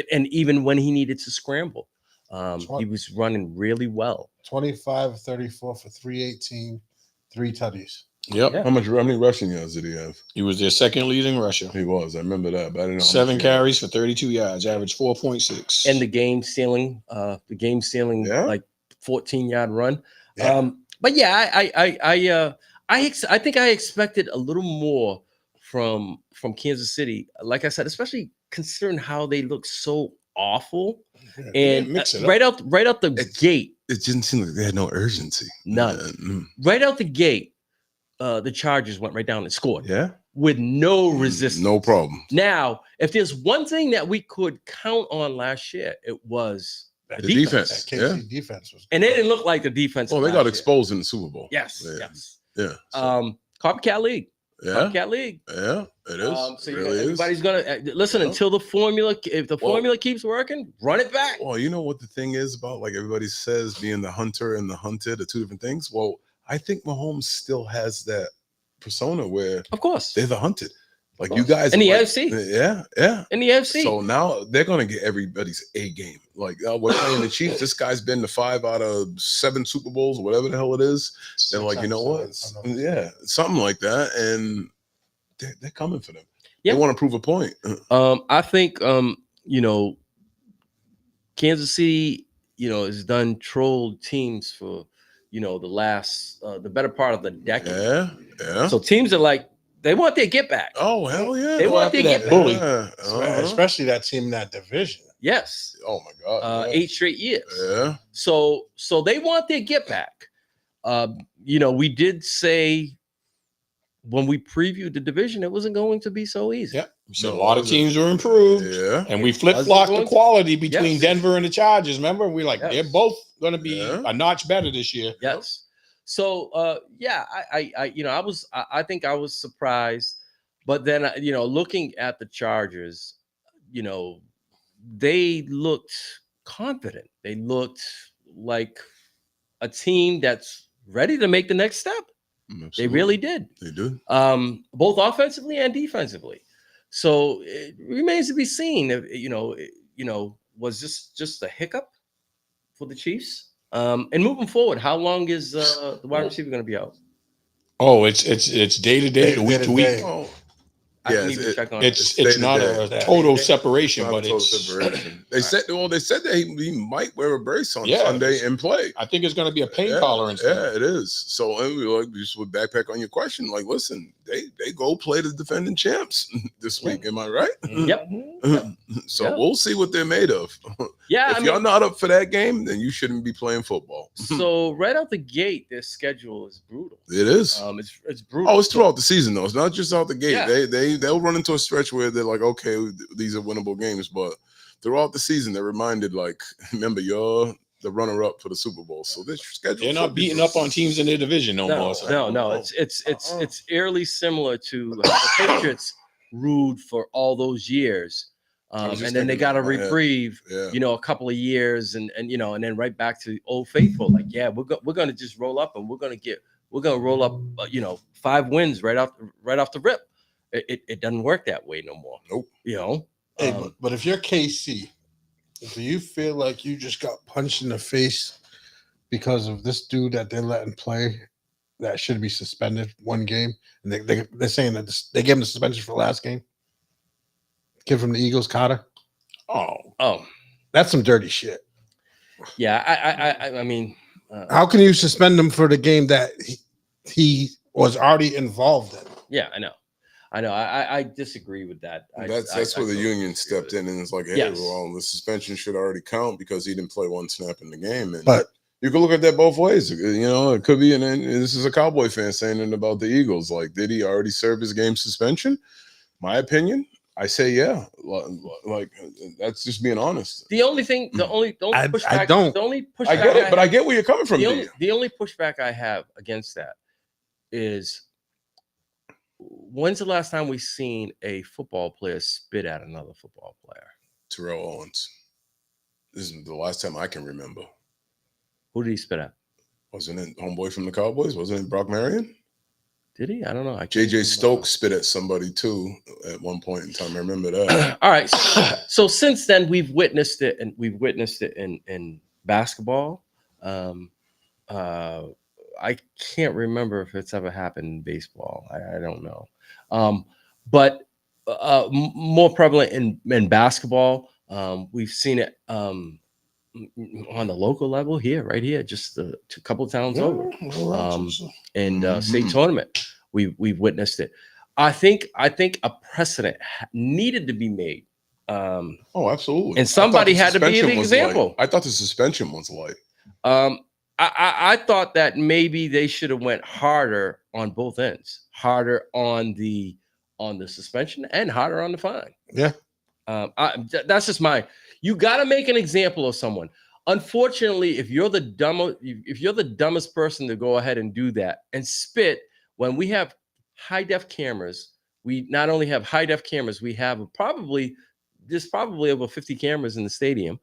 even when he needed to scramble, he was running really well. 25 34 for 318, 3 tutties. Yep. Yeah. How many rushing yards did he have? He was their second leading rusher. He was. I remember that, but I didn't know. 7 carries for 32 yards, average 4.6. And the game stealing, like 14-yard run. Yeah. But yeah, I think I expected a little more from Kansas City. Like I said, especially considering how they look so awful. And right out the gate, it didn't seem like they had no urgency. None. Right out the gate. The Chargers went right down and scored. Yeah. With no resistance. No problem. Now, if there's one thing that we could count on last year, it was the defense. That KC defense was. And it didn't look like the defense. Oh, they got exposed in the Super Bowl. Yes. Yeah. Yes. Yeah. Copycat league. Yeah. Copycat league. Yeah, it is. So it really everybody's gonna listen until the formula. If the formula keeps working, run it back. Well, you know what the thing is about, like everybody says, being the hunter and the hunted are two different things. Well, I think Mahomes still has that persona where, of course, they're the hunted. Like you guys in the like, AFC. Yeah. In the AFC. So now they're gonna get everybody's A game. Like we're playing the Chiefs. This guy's been to 5 out of 7 Super Bowls, or whatever the hell it is. They're like, you know what? Yeah, something like that. And they're coming for them. Yeah. They want to prove a point. I think Kansas City has done trolled teams for, the last, the better part of the decade. Yeah. So teams are like, they want their get back. Oh, hell yeah. They want their get back. bully. Especially that team in that division. Yes. Oh my God. 8 straight years. Yeah. So they want their get back. We did say when we previewed the division, it wasn't going to be so easy. Yeah. So a lot of teams are improved. Yeah. And we flip-flopped the quality between Denver and the Chargers. Remember? We're like, they're both going to be a notch better this year. Yes. So I think I was surprised, but then looking at the Chargers, they looked confident. They looked like a team that's ready to make the next step. Absolutely. They really did. They did. Both offensively and defensively. So it remains to be seen if was this just a hiccup for the Chiefs? And moving forward, how long is the wide receiver going to be out? Oh, it's day to day, week to week. Oh. I Yeah, need to check on it's not a total separation, but it's separation. They said that he might wear a brace on Sunday and play. I think it's going to be a pain tolerance. Yeah, it is. So, and we just would backpack on your question. Like, listen, they go play the defending champs this week. Am I right? Yep. So we'll see what they're made of. Yeah, if y'all not up for that game, then you shouldn't be playing football. So right out the gate, their schedule is brutal. It is. It's brutal. Oh, it's throughout the season though. It's not just out the gate. Yeah. They'll run into a stretch where they're like, okay, these are winnable games, but throughout the season, they're reminded, like, remember, you're the runner-up for the Super Bowl, so this schedule. They're not beating up on teams in their division no more. So. No. It's eerily similar to how the Patriots ruled for all those years, and then they got a reprieve, a couple of years, and then right back to Old Faithful. Like, we're gonna just roll up, and we're gonna roll up, 5 wins right off the rip. It doesn't work that way no more. Nope. Hey, but if you're KC, do you feel like you just got punched in the face because of this dude that they're letting play that should be suspended one game? And they're saying that they gave him the suspension for the last game? Kid from the Eagles, Carter? Oh. That's some dirty shit. Yeah, I mean... how can you suspend him for the game that he was already involved in? Yeah, I know. I disagree with that. That's where the union stepped in and it's like, hey, well, the suspension should already count because he didn't play one snap in the game. And but you can look at that both ways. It could be, and this is a Cowboy fan saying it about the Eagles. Like, did he already serve his game suspension? My opinion, I say yeah. Like, that's just being honest. The only pushback. I don't. The only pushback. I get it, but I get where you're coming from. The only pushback I have against that is, when's the last time we seen a football player spit at another football player? Terrell Owens. This is the last time I can remember. Who did he spit at? Wasn't it homeboy from the Cowboys? Wasn't it Brock Marion? Did he? I don't know. JJ Stokes spit at somebody too at one point in time. I remember that. All right. So since then, we've witnessed it, and we've witnessed it in basketball. I can't remember if it's ever happened in baseball. I don't know. But more prevalent in basketball. We've seen it on the local level here, right here, just a couple of towns over. In state tournament, we've witnessed it. I think a precedent needed to be made. Absolutely. And somebody had to be the example. I thought the suspension was light. I thought that maybe they should have went harder on both ends, harder on the suspension and harder on the fine. Yeah. That's just you got to make an example of someone. Unfortunately, if you're the dumbest person to go ahead and do that and spit when we have high def cameras, we not only have high def cameras, we have there's probably over 50 cameras in the stadium.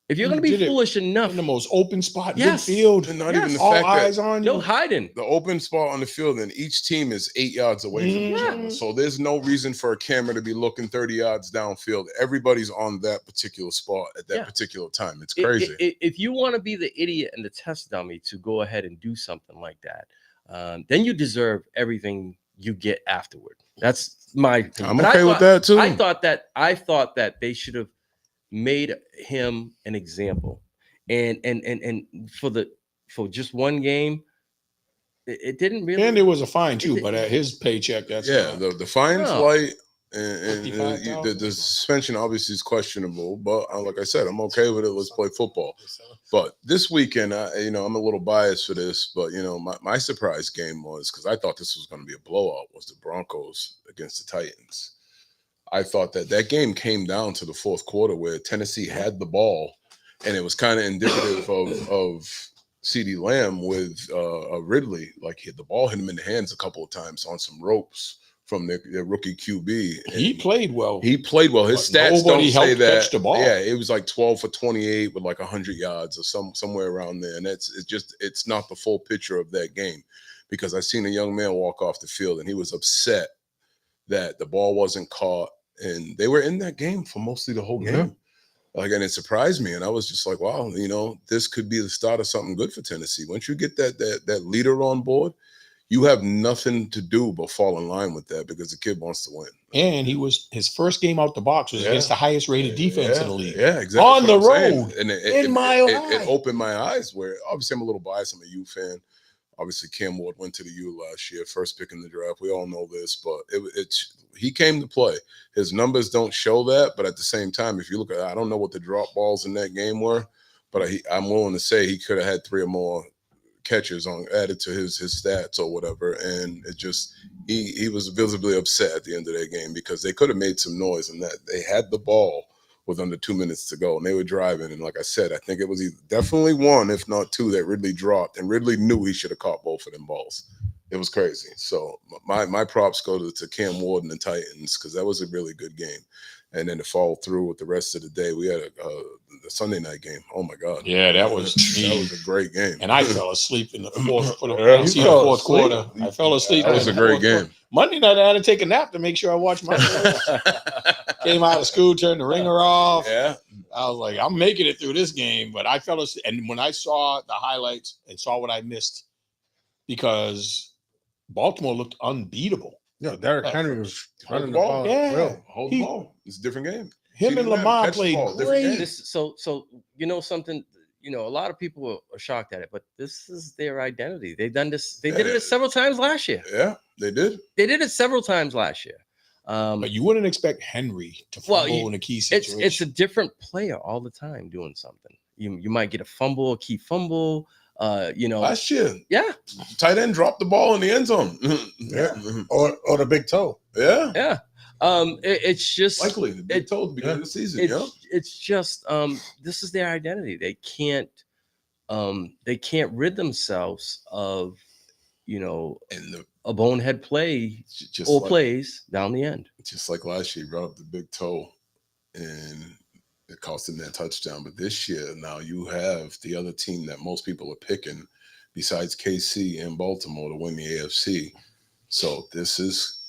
If you're going to be foolish enough, in the most open spot in the field, and not even the all fact eyes that on you, no hiding. The open spot on the field, and each team is 8 yards away from each other. So there's no reason for a camera to be looking 30 yards downfield. Everybody's on that particular spot at that particular time. It's crazy. If you want to be the idiot and the test dummy to go ahead and do something like that, then you deserve everything you get afterward. That's my opinion. I'm okay with that too. I thought that they should have made him an example. and for just one game, it didn't really. And there was a fine too, but at his paycheck, that's the fine's No. light, and the $55,000. suspension obviously is questionable. But like I said, I'm okay with it. Let's play football. But this weekend, I'm a little biased for this, but my surprise game was, because I thought this was going to be a blowout, was the Broncos against the Titans. I thought that game came down to the fourth quarter where Tennessee had the ball, and it was kind of indicative of CeeDee Lamb with Ridley. Like the ball hit him in the hands a couple of times on some ropes from their rookie QB. And he played well. He played well. His stats don't say helped that. catch the ball. Yeah, it was like 12 for 28 with like 100 yards or somewhere around there. And it's not the full picture of that game, because I seen a young man walk off the field and he was upset that the ball wasn't caught, and they were in that game for mostly the whole game. Like, and it surprised me, and I was just like, wow, this could be the start of something good for Tennessee. Once you get that leader on board, you have nothing to do but fall in line with that, because the kid wants to win. And his first game out the box was against the highest rated defense in the league. Yeah, exactly. On the road. And it opened my eyes, where obviously I'm a little biased. I'm a U fan. Obviously, Cam Ward went to the U last year, first pick in the draft. We all know this, but he came to play. His numbers don't show that, but at the same time, if you look at, I don't know what the drop balls in that game were, but I'm willing to say he could have had 3 or more catches added to his stats or whatever, and it just he was visibly upset at the end of that game, because they could have made some noise, and that they had the ball with under 2 minutes to go, and they were driving. And like I said, I think it was definitely 1, if not 2, that Ridley dropped, and Ridley knew he should have caught both of them balls. It was crazy. So my props go to Cam Ward and the Titans, because that was a really good game. And then to follow through with the rest of the day, we had the Sunday night game. Oh my God! Yeah, that was a great game. And I fell asleep in the fourth quarter. I fell asleep. That was a great game. Monday night, I had to take a nap to make sure I watched my Came out of school, turned the ringer off. Yeah. I was like, I'm making it through this game, but I fell asleep. And when I saw the highlights and saw what I missed, because Baltimore looked unbeatable. Yeah, Derrick Henry was running the ball. Yeah, hold the ball. It's a different game. Him and Lamar played great. So something. A lot of people are shocked at it, but this is their identity. They've done this. They did it several times last year. Yeah, they did. They did it several times last year. But you wouldn't expect Henry to fumble in a key situation. It's a different player all the time doing something. You might get a fumble, a key fumble. Last year, yeah, tight end dropped the ball in the end zone. Yeah, or the big toe. Yeah, yeah. It's just likely the big toe at the beginning of the season. It's just this is their identity. They can't rid themselves of a bonehead play plays down the end. Just like last year, he brought up the big toe and it cost him that touchdown. But this year, now you have the other team that most people are picking besides KC and Baltimore to win the AFC. So this is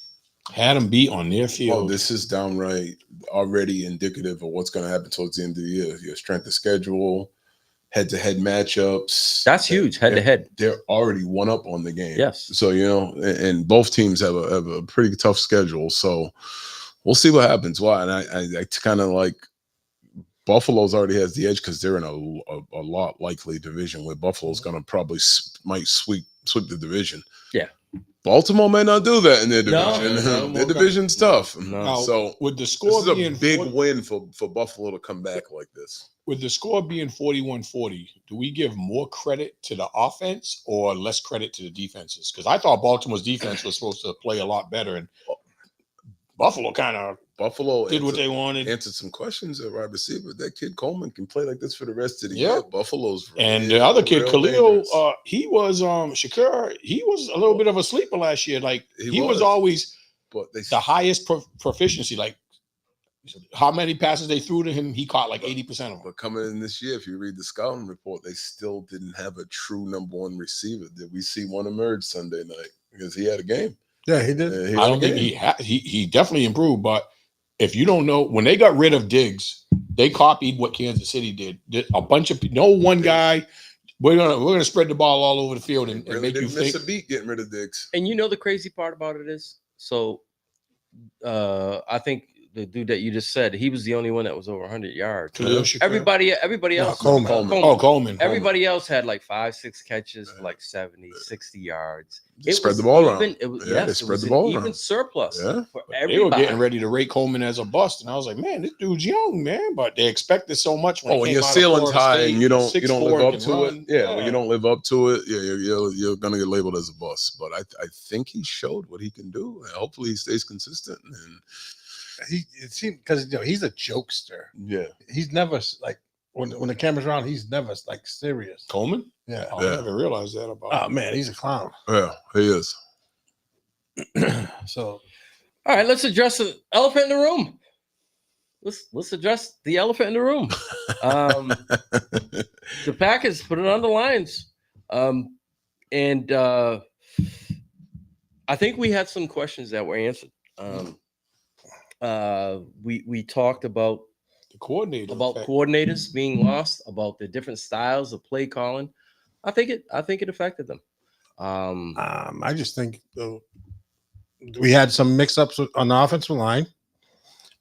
had them beat on their field. Oh, this is downright already indicative of what's going to happen towards the end of the year. Your strength of schedule, head-to-head matchups. That's huge. Head-to-head. They're already one up on the game. Yes. So, and both teams have a pretty tough schedule. So we'll see what happens. Why? And I kind of like Buffalo's already has the edge because they're in a lot likely division where Buffalo's going to probably might sweep the division. Yeah. Baltimore may not do that in their division. No, their division's tough. No. So with the score this is being a big win for Buffalo to come back like this. With the score being 41-40, do we give more credit to the offense or less credit to the defenses? Because I thought Baltimore's defense was supposed to play a lot better, and Buffalo did what they wanted. Answered some questions at wide receiver. That kid Coleman can play like this for the rest of the year. Buffalo's and the other kid Khalil, he was Shakur. He was a little bit of a sleeper last year. Like he was always the highest proficiency. Like how many passes they threw to him, he caught like 80% of them. But coming in this year, if you read the scouting report, they still didn't have a true number one receiver. Did we see one emerge Sunday night because he had a game? Yeah, he did. I don't think he definitely improved, but if you don't know, when they got rid of Diggs, they copied what Kansas City did. A bunch of one guy. We're gonna spread the ball all over the field and really make you miss think. a beat getting rid of Diggs. And the crazy part about it is, so I think the dude that you just said, he was the only one that was over 100 yards. Khalil Shakir? Everybody No, else. Coleman. Coleman. Everybody else had like 5-6 catches for like 70, 60 yards. They spread the ball around. It was, Yeah, they yes, it spread was the an ball even around. surplus Yeah. for They everybody. were getting ready to rate Coleman as a bust, and I was like, man, this dude's young, man. But they expected so much when, When he your came out of ceiling's Florida high State, and you don't 6'4" live up can to run. it, when you don't live up to it, you're gonna get labeled as a bust. But I think he showed what he can do. And hopefully he stays consistent. And It seemed because he's a jokester. yeah, He's never like when the camera's around, he's never like serious. Coleman? Yeah. Oh, I never realized that about Oh him. man, he's a clown. yeah, he is. So All right, let's address the elephant in the room. Let's address the elephant in the room. The Packers put it on the Lions, and I think we had some questions that were answered. We talked about the coordinator coordinators being lost, about the different styles of play calling. I think it affected them. I just think we had some mix-ups on the offensive line,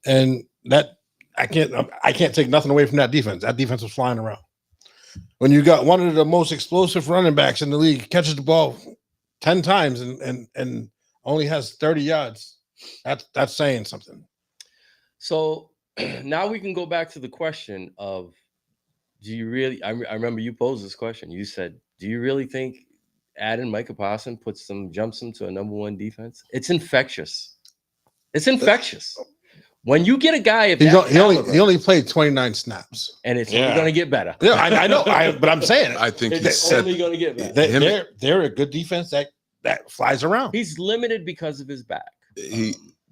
and that I can't take nothing away from that defense. That defense was flying around. When you got one of the most explosive running backs in the league catches the ball 10 times and only has 30 yards, that's saying something. So now we can go back to the question of, do you really? I remember you posed this question. You said, do you really think adding Micah Parsons jumps him to a number one defense? It's infectious. It's infectious. When you get a guy, he only played 29 snaps, and it's only going to get better. Yeah, I know. But I'm saying I think it's only going to get better. They're a good defense that flies around. He's limited because of his back.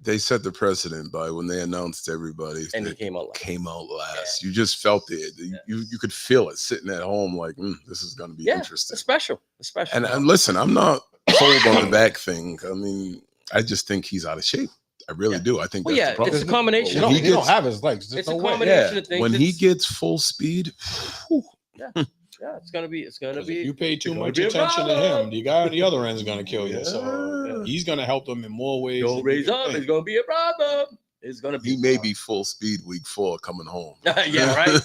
They set the precedent by when they announced everybody, and he came out last. Yeah. You just felt it. You could feel it sitting at home, like this is going to be interesting. It's special. And listen, I'm not cold on the back thing. I mean, I just think he's out of shape. I really do. I think that's the problem. It's a combination. He don't have his legs. It's a combination of things. When he gets full speed, it's gonna be. If you pay too much attention to him, the guy on the other end is gonna kill you. So he's gonna help them in more ways. Don't raise up. It's gonna be a problem. It's gonna be. He may be full speed week 4 coming home. Yeah, right.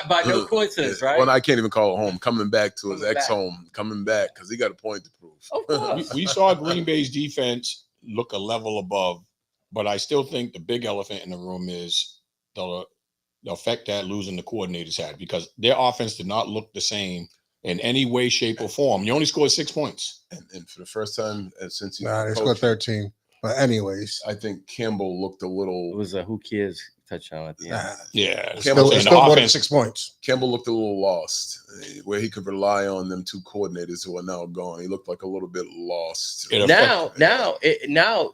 By no coincidence, right? Well, I can't even call it home. Coming back to his ex-home, coming back because he got a point to prove. Of course. We saw Green Bay's defense look a level above, but I still think the big elephant in the room is the effect that losing the coordinators had, because their offense did not look the same in any way, shape, or form. You only scored 6 points. And for the first time since he they scored 13. But anyways, I think Campbell looked a little. It was a who cares touchdown at the end. Yeah, Campbell still more than 6 points. Campbell looked a little lost, where he could rely on them 2 coordinators who are now gone. He looked like a little bit lost. Now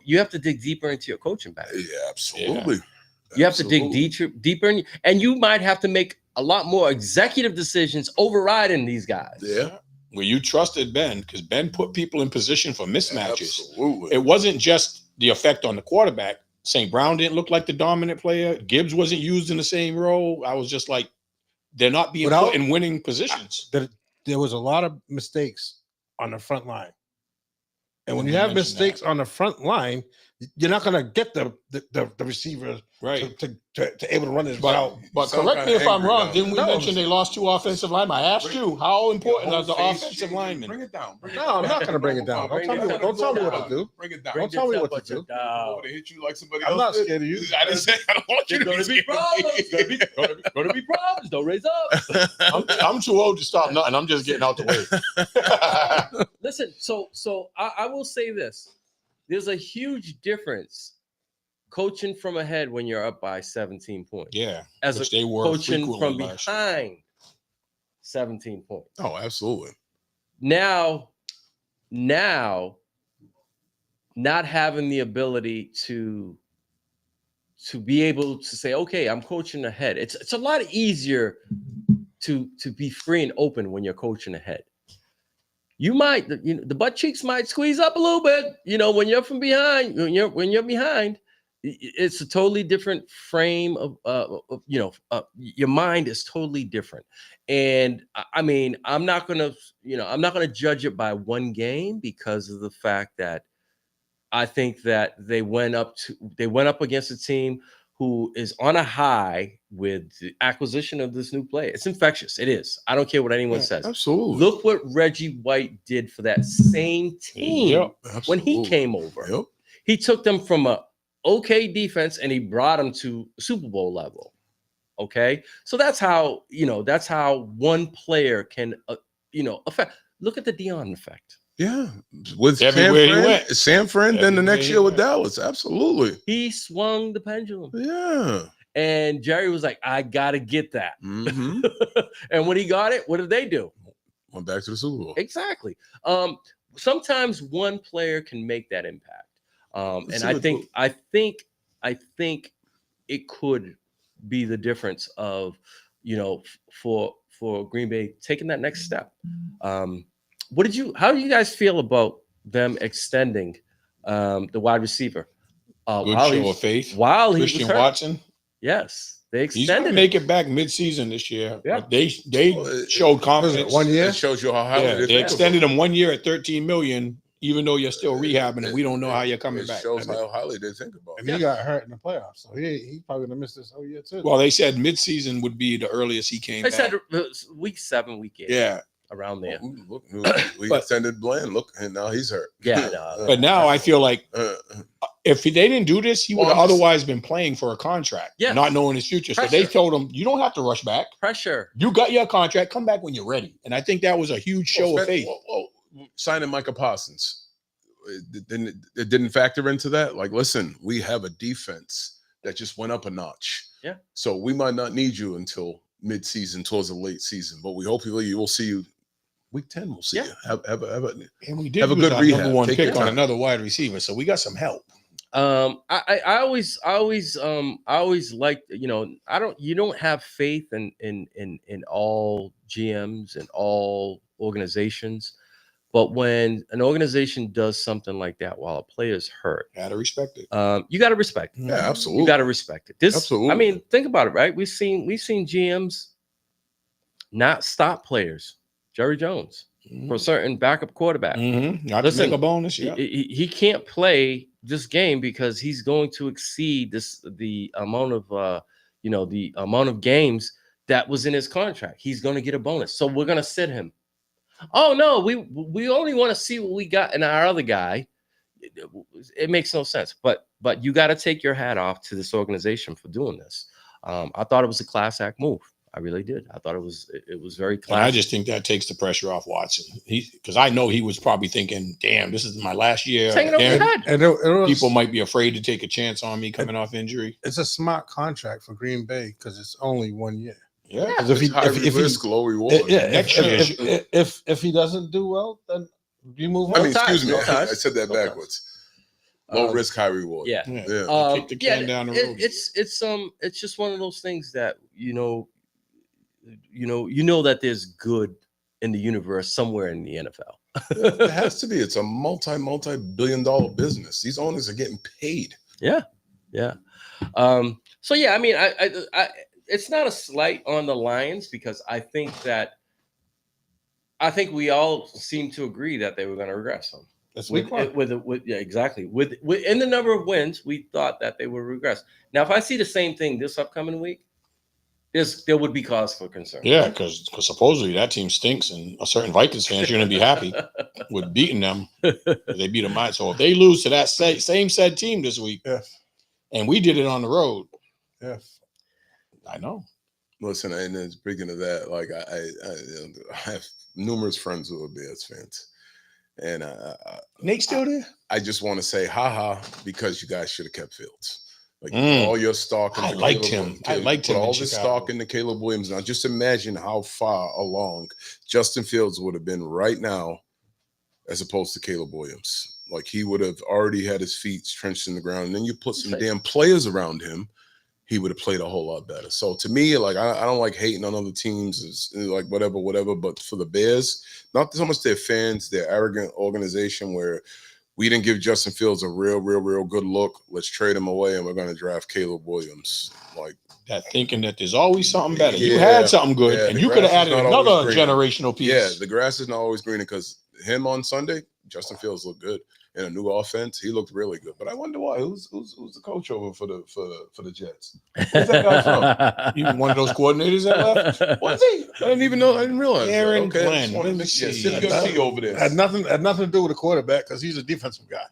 you have to dig deeper into your coaching back. Yeah, absolutely. Yeah. You have to dig deeper, and you might have to make a lot more executive decisions overriding these guys. Yeah. Well, you trusted Ben because Ben put people in position for mismatches. Absolutely. It wasn't just the effect on the quarterback. St. Brown didn't look like the dominant player. Gibbs wasn't used in the same role. I was just like, they're not being put in winning positions. There was a lot of mistakes on the front line. And when you have mistakes on the front line, you're not going to get the receiver to able to run his route. But correct me if I'm wrong. Didn't we mention they lost 2 offensive linemen? I asked you, how important are the offensive linemen? Bring it down. No, I'm not going to bring it down. Don't tell me what to do. Bring it down. Don't tell me what to do. They hit you like somebody I'm else not did. scared of you. I didn't say I don't want you to be scared. Going to be problems. Don't raise up. I'm too old to stop nothing. I'm just getting out the way. Listen, so I will say this. There's a huge difference coaching from ahead when you're up by 17 points. Yeah. As which a they were coaching from last year. behind 17 points. Oh, absolutely. Now, not having the ability to be able to say, okay, I'm coaching ahead. It's a lot easier to be free and open when you're coaching ahead. You might, the butt cheeks might squeeze up a little bit, when you're from behind, when you're behind, it's a totally different frame of your mind is totally different. And I mean, I'm not going to judge it by one game because of the fact that I think that they went up against a team who is on a high with the acquisition of this new player. It's infectious. It is. I don't care what anyone says. Absolutely. Look what Reggie White did for that same team when he came over. Yep. He took them from a okay defense and he brought them to Super Bowl level. Okay, so that's how one player can affect. Look at the Dion effect. Yeah, with Everywhere he went. San Fran, then the next Everywhere year he with went. Dallas. Absolutely. He swung the pendulum. Yeah. And Jerry was like, I gotta get that. Mm-hmm. And when he got it, what did they do? Went back to the Super Bowl. Exactly. Sometimes one player can make that impact. And I think it could be the difference of, for Green Bay taking that next step. How do you guys feel about them extending the wide receiver? Good show of faith. While he Christian was hurt. Watson. Yes, they He's going extended to make it back mid-season this year. Yeah. But they showed confidence. 1 year? It shows you how highly Yeah, they they think extended about him 1 year at $13 million, even though you're still rehabbing, and we don't know how you're it. coming It back. shows how highly they think about And it. he got hurt in the playoffs, so he probably gonna miss this whole year too. Well, they said mid-season would be the earliest he came I back. said week 7, week 8. Yeah. Around there. Look, we extended Bland. Look, and now he's hurt. Yeah. But now I feel like if they didn't do this, he would have Well, otherwise been playing for a contract, Yes. not knowing his future. So Pressure. they told him, you don't have to rush back. Pressure. You got your contract. Come back when you're ready. And I think that was a huge show of faith. Signing Micah Parsons, it didn't factor into that. Like, listen, we have a defense that just went up a notch. Yeah. So we might not need you until mid-season, towards the late season, but we hopefully you will see you week 10. We'll see you. Have a And we did have a lose good our rehab. number one Take pick your on time. another wide receiver, so we got some help. I always like, you don't have faith in all GMs and all organizations, but when an organization does something like that while a player's hurt, Gotta respect it. you got to respect it. Yeah, absolutely. You got to respect it. This, Absolutely. I mean, think about it, right? We've seen GMs not stop players. Jerry Jones for certain backup quarterback. Not Listen, to make a bonus. Yeah. he can't play this game because he's going to exceed the amount of the amount of games that was in his contract. He's going to get a bonus, so we're going to sit him. Oh no, we only want to see what we got in our other guy. It makes no sense. But you got to take your hat off to this organization for doing this. I thought it was a class act move. I really did. I thought it was very And classy. I just think that takes the pressure off Watson. Because I know he was probably thinking, "Damn, this is my last year." It's hanging over his Damn, head. And it was, people might be afraid to take a chance on me coming off injury. it's a smart contract for Green Bay because it's only 1 year. Yeah. Because if he risk, low reward. Next year- if he doesn't do well, then you move on. I mean, excuse me, Sometimes. I said that Sometimes. backwards. Low risk, high reward. Yeah. Yeah. Kick the can down the road. It's just one of those things that you know that there's good in the universe somewhere in the NFL. It has to be. It's a multi-billion-dollar business. These owners are getting paid. Yeah. So yeah, I mean, I it's not a slight on the Lions because I think we all seem to agree that they were going to regress them. That's With exactly with in the number of wins, we thought that they would regress. Now, if I see the same thing this upcoming week, there would be cause for concern. Yeah, because supposedly that team stinks, and a certain Vikings fans are going to be happy with beating them. They beat them out. So if they lose to that same said team this week, and we did it on the road, I know. Listen, and then speaking of that, like I have numerous friends who are Bears fans, and Nate's still there. I just want to say, haha, because you guys should have kept Fields. Like all your stock. I liked him. I liked him. Put all in this Chicago. stock into Caleb Williams. Now, just imagine how far along Justin Fields would have been right now, as opposed to Caleb Williams. Like he would have already had his feet trenched in the ground, and then you put some damn players around him, he would have played a whole lot better. So to me, like I don't like hating on other teams, it's like whatever. But for the Bears, not so much their fans, their arrogant organization where we didn't give Justin Fields a real good look. Let's trade him away, and we're going to draft Caleb Williams. Like that, thinking that there's always something better. You had something good, and you could have added another generational piece. Yeah, the grass is not always greener because him on Sunday, Justin Fields looked good. in a new offense, he looked really good. But I wonder why. Who's the coach over for the Jets? Where's that guy from? Even one of those coordinators that left. Was he? I didn't even know. I didn't realize. Aaron that. Okay, I just Glenn. wanted to Let me make see. Sip your tea over there. Had nothing to do with the quarterback because he's a defensive guy.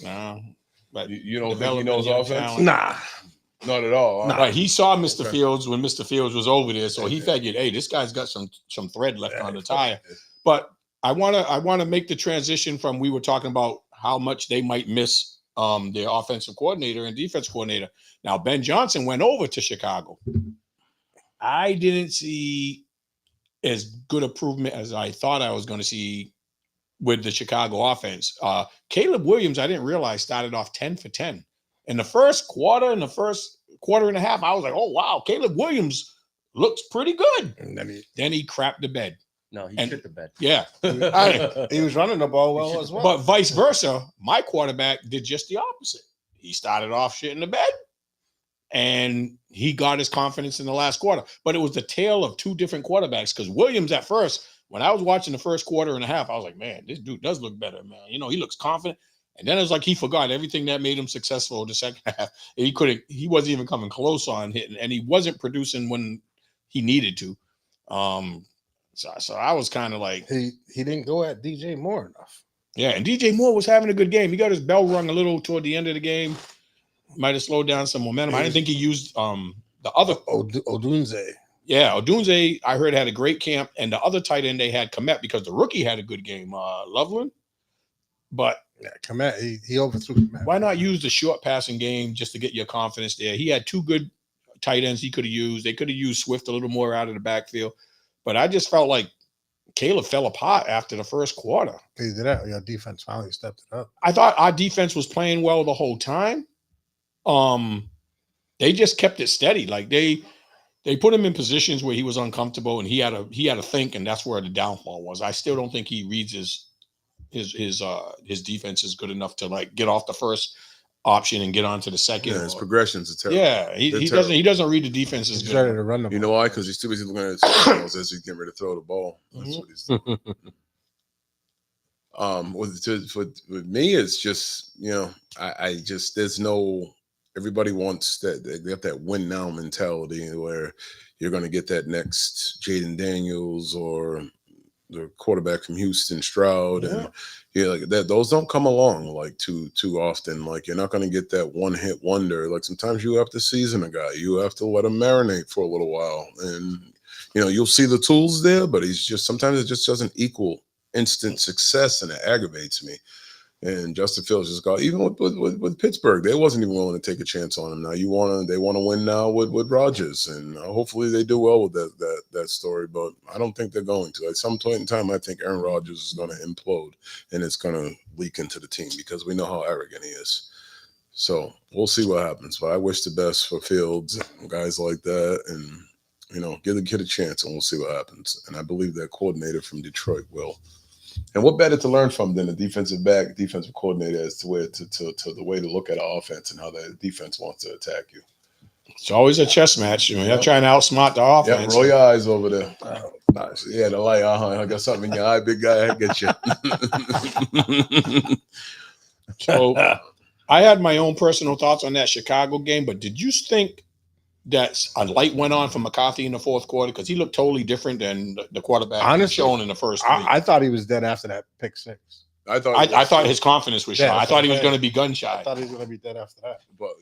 No, but You don't think he knows developing young offense? talent. Nah. Not at all. Huh? Right, he saw Mr. Fields when Mr. Fields was over there, so he figured, hey, this guy's got some thread left on the tire. But I wanna make the transition from we were talking about how much they might miss their offensive coordinator and defense coordinator. Now Ben Johnson went over to Chicago. I didn't see as good improvement as I thought I was going to see with the Chicago offense. Caleb Williams, I didn't realize started off 10 for 10. In the first quarter and a half, I was like, oh, wow, Caleb Williams looks pretty good. And then he crapped the bed. No, he And- shit the bed. Yeah. he was running the ball well as well. But vice versa, my quarterback did just the opposite. He started off shit in the bed, and he got his confidence in the last quarter. But it was the tale of two different quarterbacks because Williams at first, when I was watching the first quarter and a half, I was like, man, this dude does look better, man. You know, he looks confident. And then it was like he forgot everything that made him successful in the second half. He wasn't even coming close on hitting, and he wasn't producing when he needed to. So I was kind of like, he didn't go at DJ Moore enough. yeah. And DJ Moore was having a good game. He got his bell rung a little toward the end of the game. Might have slowed down some momentum. I didn't think he used the other Odunze. Yeah, Odunze, I heard had a great camp, and the other tight end they had Komet because the rookie had a good game, Loveland. But yeah, Komet, he overthrew Komet. Why not use the short passing game just to get your confidence there? He had two good tight ends he could have used. They could have used Swift a little more out of the backfield. But I just felt like Caleb fell apart after the first quarter. He did that. Your defense finally stepped it up. I thought our defense was playing well the whole time. They just kept it steady. Like they put him in positions where he was uncomfortable and he had to think, and that's where the downfall was. I still don't think he reads his defense is good enough to like get off the first option and get onto the second. Yeah, his progressions are terrible. Yeah, he doesn't read the defense as He's good. ready to run the ball. You know why? Because he's too busy looking at his signals as he's getting ready to throw the ball. That's what he's doing. With me, it's just, you know, I just, there's no, everybody wants that, they have that win now mentality where you're going to get that next Jaden Daniels or the quarterback from Houston, Stroud, and like that. Those don't come along like too often. Like you're not going to get that one hit wonder. Like sometimes you have to season a guy. You have to let him marinate for a little while, and you know you'll see the tools there. But he's just sometimes it just doesn't equal instant success, and it aggravates me. And Justin Fields just got, even with Pittsburgh, they wasn't even willing to take a chance on him. Now they want to win now with Rodgers, and hopefully they do well with that story. But I don't think they're going to. At some point in time, I think Aaron Rodgers is going to implode, and it's going to leak into the team because we know how arrogant he is. So we'll see what happens. But I wish the best for Fields and guys like that, and you know, give the kid a chance, and we'll see what happens. And I believe that coordinator from Detroit will. And what better to learn from than a defensive coordinator as to the way to look at an offense and how the defense wants to attack you. It's always a chess match. You're trying to outsmart the offense. Yeah, roll your eyes over there. Nice. Yeah, the light. I got something in your eye, big guy. I get you. So I had my own personal thoughts on that Chicago game, but did you think that a light went on for McCarthy in the fourth quarter because he looked totally different than the quarterback shown in the first three? I thought he was dead after that pick six. I thought his confidence was shot. I thought he was going to be gun shy. I thought he was going to be dead after that. But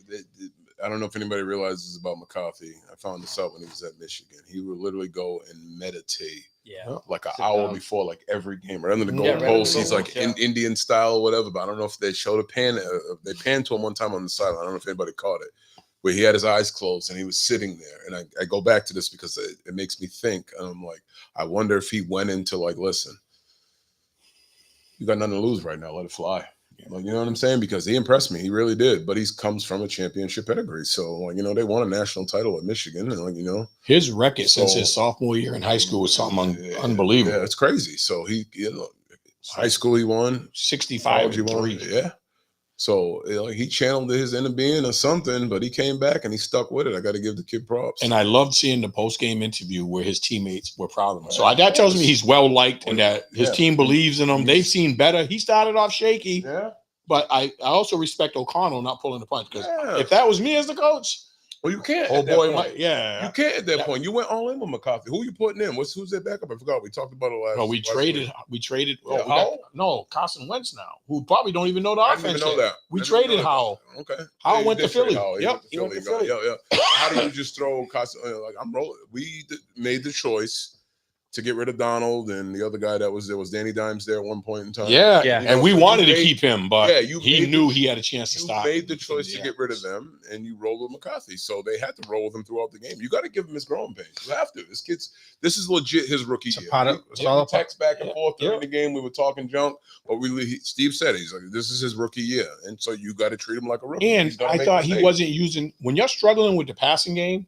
I don't know if anybody realizes about McCarthy. I found this out when he was at Michigan. He would literally go and meditate. Yeah, like an hour before, like every game, right under the goalpost. He's like in Indian style or whatever. But I don't know if they showed a pan. They panned to him one time on the sideline. I don't know if anybody caught it, where he had his eyes closed and he was sitting there. And I go back to this because it makes me think. And I'm like, I wonder if he went into like, listen, you got nothing to lose right now. Let it fly. Like, you know what I'm saying? Because he impressed me. He really did. But he comes from a championship pedigree. So, like, you know, they won a national title at Michigan. And, like, you know. His record since his sophomore year in high school was something unbelievable. Yeah, it's crazy. So, he, you know, high school he won. 65 he won. Yeah. So he channeled his inner being or something, but he came back and he stuck with it. I got to give the kid props. And I loved seeing the post-game interview where his teammates were proud of him. So that tells me he's well-liked and that his team believes in him. They've seen better. He started off shaky. Yeah. But I also respect O'Connell not pulling the punch, because if that was me as the coach, well, you can't. Oh at that boy, point. you can't at that point. You went all in with McCarthy. Who you putting in? Who's their backup? I forgot. We talked about it last. Well, we traded. Carson Wentz now, who probably don't even know the I offense. didn't even know that. We traded Howell. Okay. Howell went to did trade Philly. Howell. Yep, he went to Philly. Yeah. How do you just throw Carson? Like I'm rolling. We made the choice to get rid of Donald and the other guy that was there was Danny Dimes there at one point in time. Yeah. You know, And we so wanted to keep him, but he knew the- he had a chance to stop. You made the choice to get rid of them, and you rolled with McCarthy. So they had to roll with him throughout the game. You got to give him his growing pains. You have to. This is legit his rookie year. We text back and forth during the game. We were talking junk, but Steve said he's like, this is his rookie year, and so you got to treat him like a rookie. And I thought he wasn't using, when you're struggling with the passing game,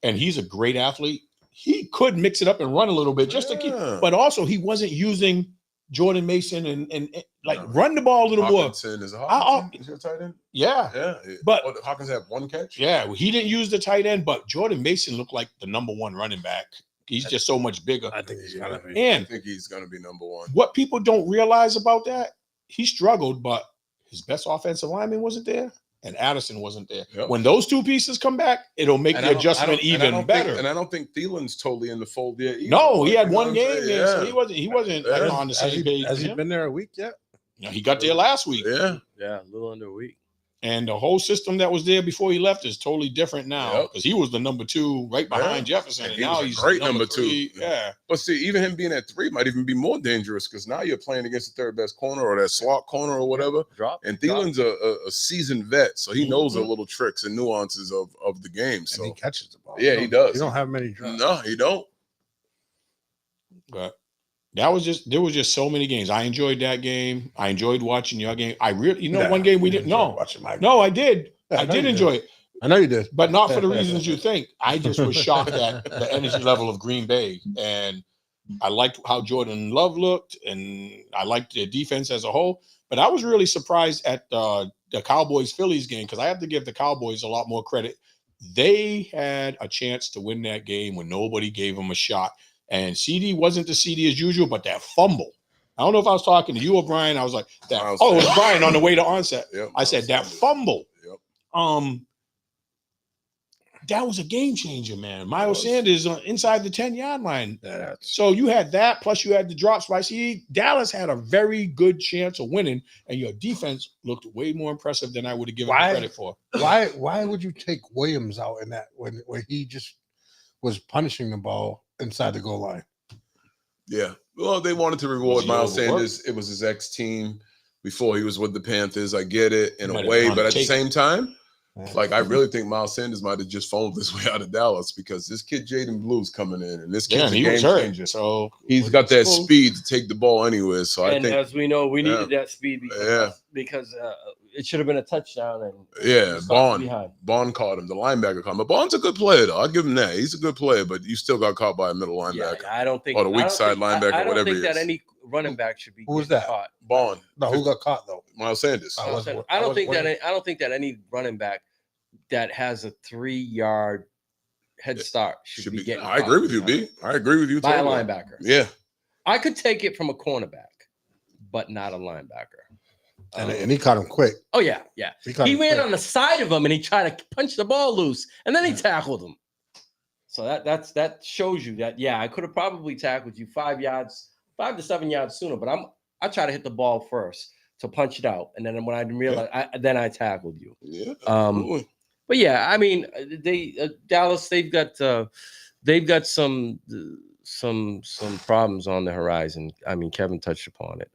and he's a great athlete, he could mix it up and run a little bit just to keep, but also he wasn't using Jordan Mason and run the ball a little Hawkinson, more. Is Hawkinson? Is he a tight end? Yeah. But Hawkins had one catch. Yeah, he didn't use the tight end, but Jordan Mason looked like the number one running back. He's just so much bigger. I think he's gonna be. And I think he's gonna be number one. What people don't realize about that, he struggled, but his best offensive lineman wasn't there, and Addison wasn't there. Yep. When those two pieces come back, it'll make the adjustment even better. And I don't think Thielen's totally in the fold yet either. No, he had You know one what I'm game saying? there, so he wasn't like, on the same page. Has he been there a week yet? No, he got there last week. Yeah, a little under a week. And the whole system that was there before he left is totally different now, because he was the number 2 right behind Jefferson, and now he's great number 3. 2. Yeah, but see, even him being at 3 might even be more dangerous because now you're playing against the third best corner or that slot corner or whatever. And Thielen's a seasoned vet, so he knows the little tricks and nuances of the game. So and he catches the ball. Yeah, he does. You don't have many drops. No, he don't. but there was just so many games. I enjoyed that game. I enjoyed watching your game. I really, one game we didn't. No, I did. Yeah, I did enjoy it. I know you did, but not for the reasons you think. I just was shocked at the energy level of Green Bay, and I liked how Jordan Love looked, and I liked their defense as a whole. But I was really surprised at the Cowboys-Phillies game, because I have to give the Cowboys a lot more credit. They had a chance to win that game when nobody gave them a shot. And CD wasn't the CD as usual, but that fumble. I don't know if I was talking to you or Brian. I was like, it was Brian on the way to onset. I said, that fumble. That was a game changer, man. Miles Sanders inside the 10-yard line. So you had that, plus you had the drops by CD. Dallas had a very good chance of winning, and your defense looked way more impressive than I would have given him credit for. Why would you take Williams out in that when he just was punishing the ball inside the goal line? Yeah. Well, they wanted to reward Miles Sanders. It was his ex-team before he was with the Panthers. I get it in a way, but at the same time, like, I really think Miles Sanders might have just fumbled his way out of Dallas, because this kid Jaden Blue's coming in, and this kid's a game changer. So he's got that speed to take the ball anywhere. So I think, as we know, we needed that speed because it should have been a touchdown. And Bond caught him. The linebacker caught him. But Bond's a good player, though. I'll give him that. He's a good player, but you still got caught by a middle linebacker. I don't think, or the weak side linebacker, I don't whatever. think that any running back should be. Who was that? Caught. Bond. No, who got caught though? Miles Sanders. I don't think that any running back that has a 3-yard head start should be getting. I agree with you, B. I agree with you. By a linebacker. Yeah. I could take it from a cornerback, but not a linebacker. And he caught him quick. Oh yeah. He ran on the side of him and he tried to punch the ball loose, and then he tackled him. So that shows you that I could have probably tackled you 5 to 7 yards sooner, but I try to hit the ball first to punch it out, and then when I didn't realize, I tackled you. Yeah. But yeah, I mean, Dallas, they've got some problems on the horizon. I mean, Kevin touched upon it.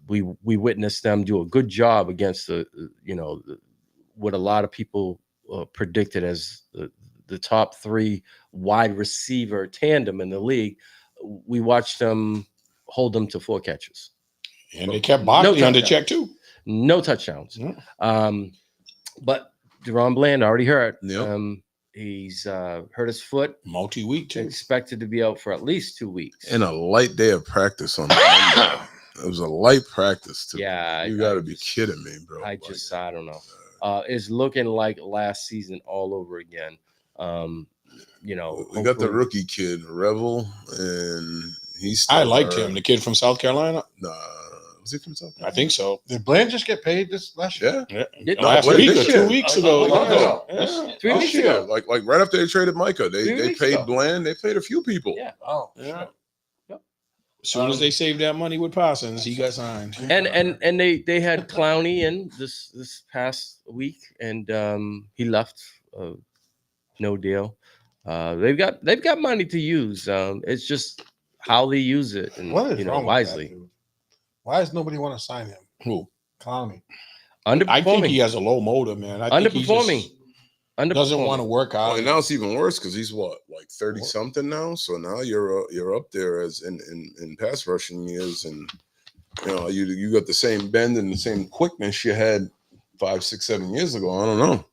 We witnessed them do a good job against what a lot of people predicted as the top 3 wide receiver tandem in the league. We watched them hold them to 4 catches. And they kept Barkley under check too. No touchdowns. But Deron Bland already hurt. He's hurt his foot. Multi-week too. Expected to be out for at least 2 weeks. And a light day of practice on Monday. It was a light practice too. Yeah, You got to be kidding me, bro. I don't know. It's looking like last season all over again. You know, we got the rookie kid, Revel, and he's. I liked him, the kid from South Carolina. Nah, was he from South Carolina? I think so. Did Bland just get paid this last year? Yeah. Last week or 2 weeks ago. 3 weeks ago. Like right after they traded Micah, they paid Bland. They paid a few people. Yeah. Oh, yeah. As soon as they saved that money with Parsons, he got signed. And they had Clowney in this past week, and he left. No deal. They've got money to use. It's just how they use it, and what is wrong wisely. with that, dude? Why does nobody want to sign him? Who? Clowney. Underperforming. I think he has a low motor, man. I think he just doesn't want to work out. And now it's even worse because he's what, like 30 something now. So now you're up there as in pass rushing years, and you got the same bend and the same quickness you had 5, 6, 7 years ago. I don't know.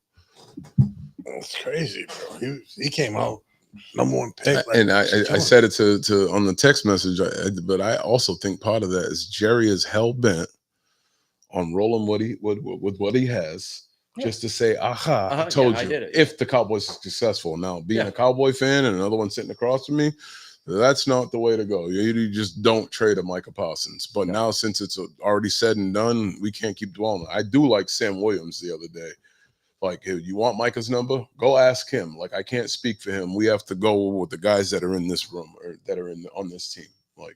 It's crazy, bro. He came out #1 pick. And I said it to on the text message, but I also think part of that is Jerry is hell bent on rolling with what he has, just to say, I told you. did it. If the Cowboys are successful, now being a Cowboy fan and another one sitting across from me, that's not the way to go. You just don't trade a Micah Parsons. But now, since it's already said and done, we can't keep dwelling. I do like Sam Williams the other day. Like, if you want Micah's number, go ask him. Like, I can't speak for him. We have to go with the guys that are in this room or that are on this team. Like,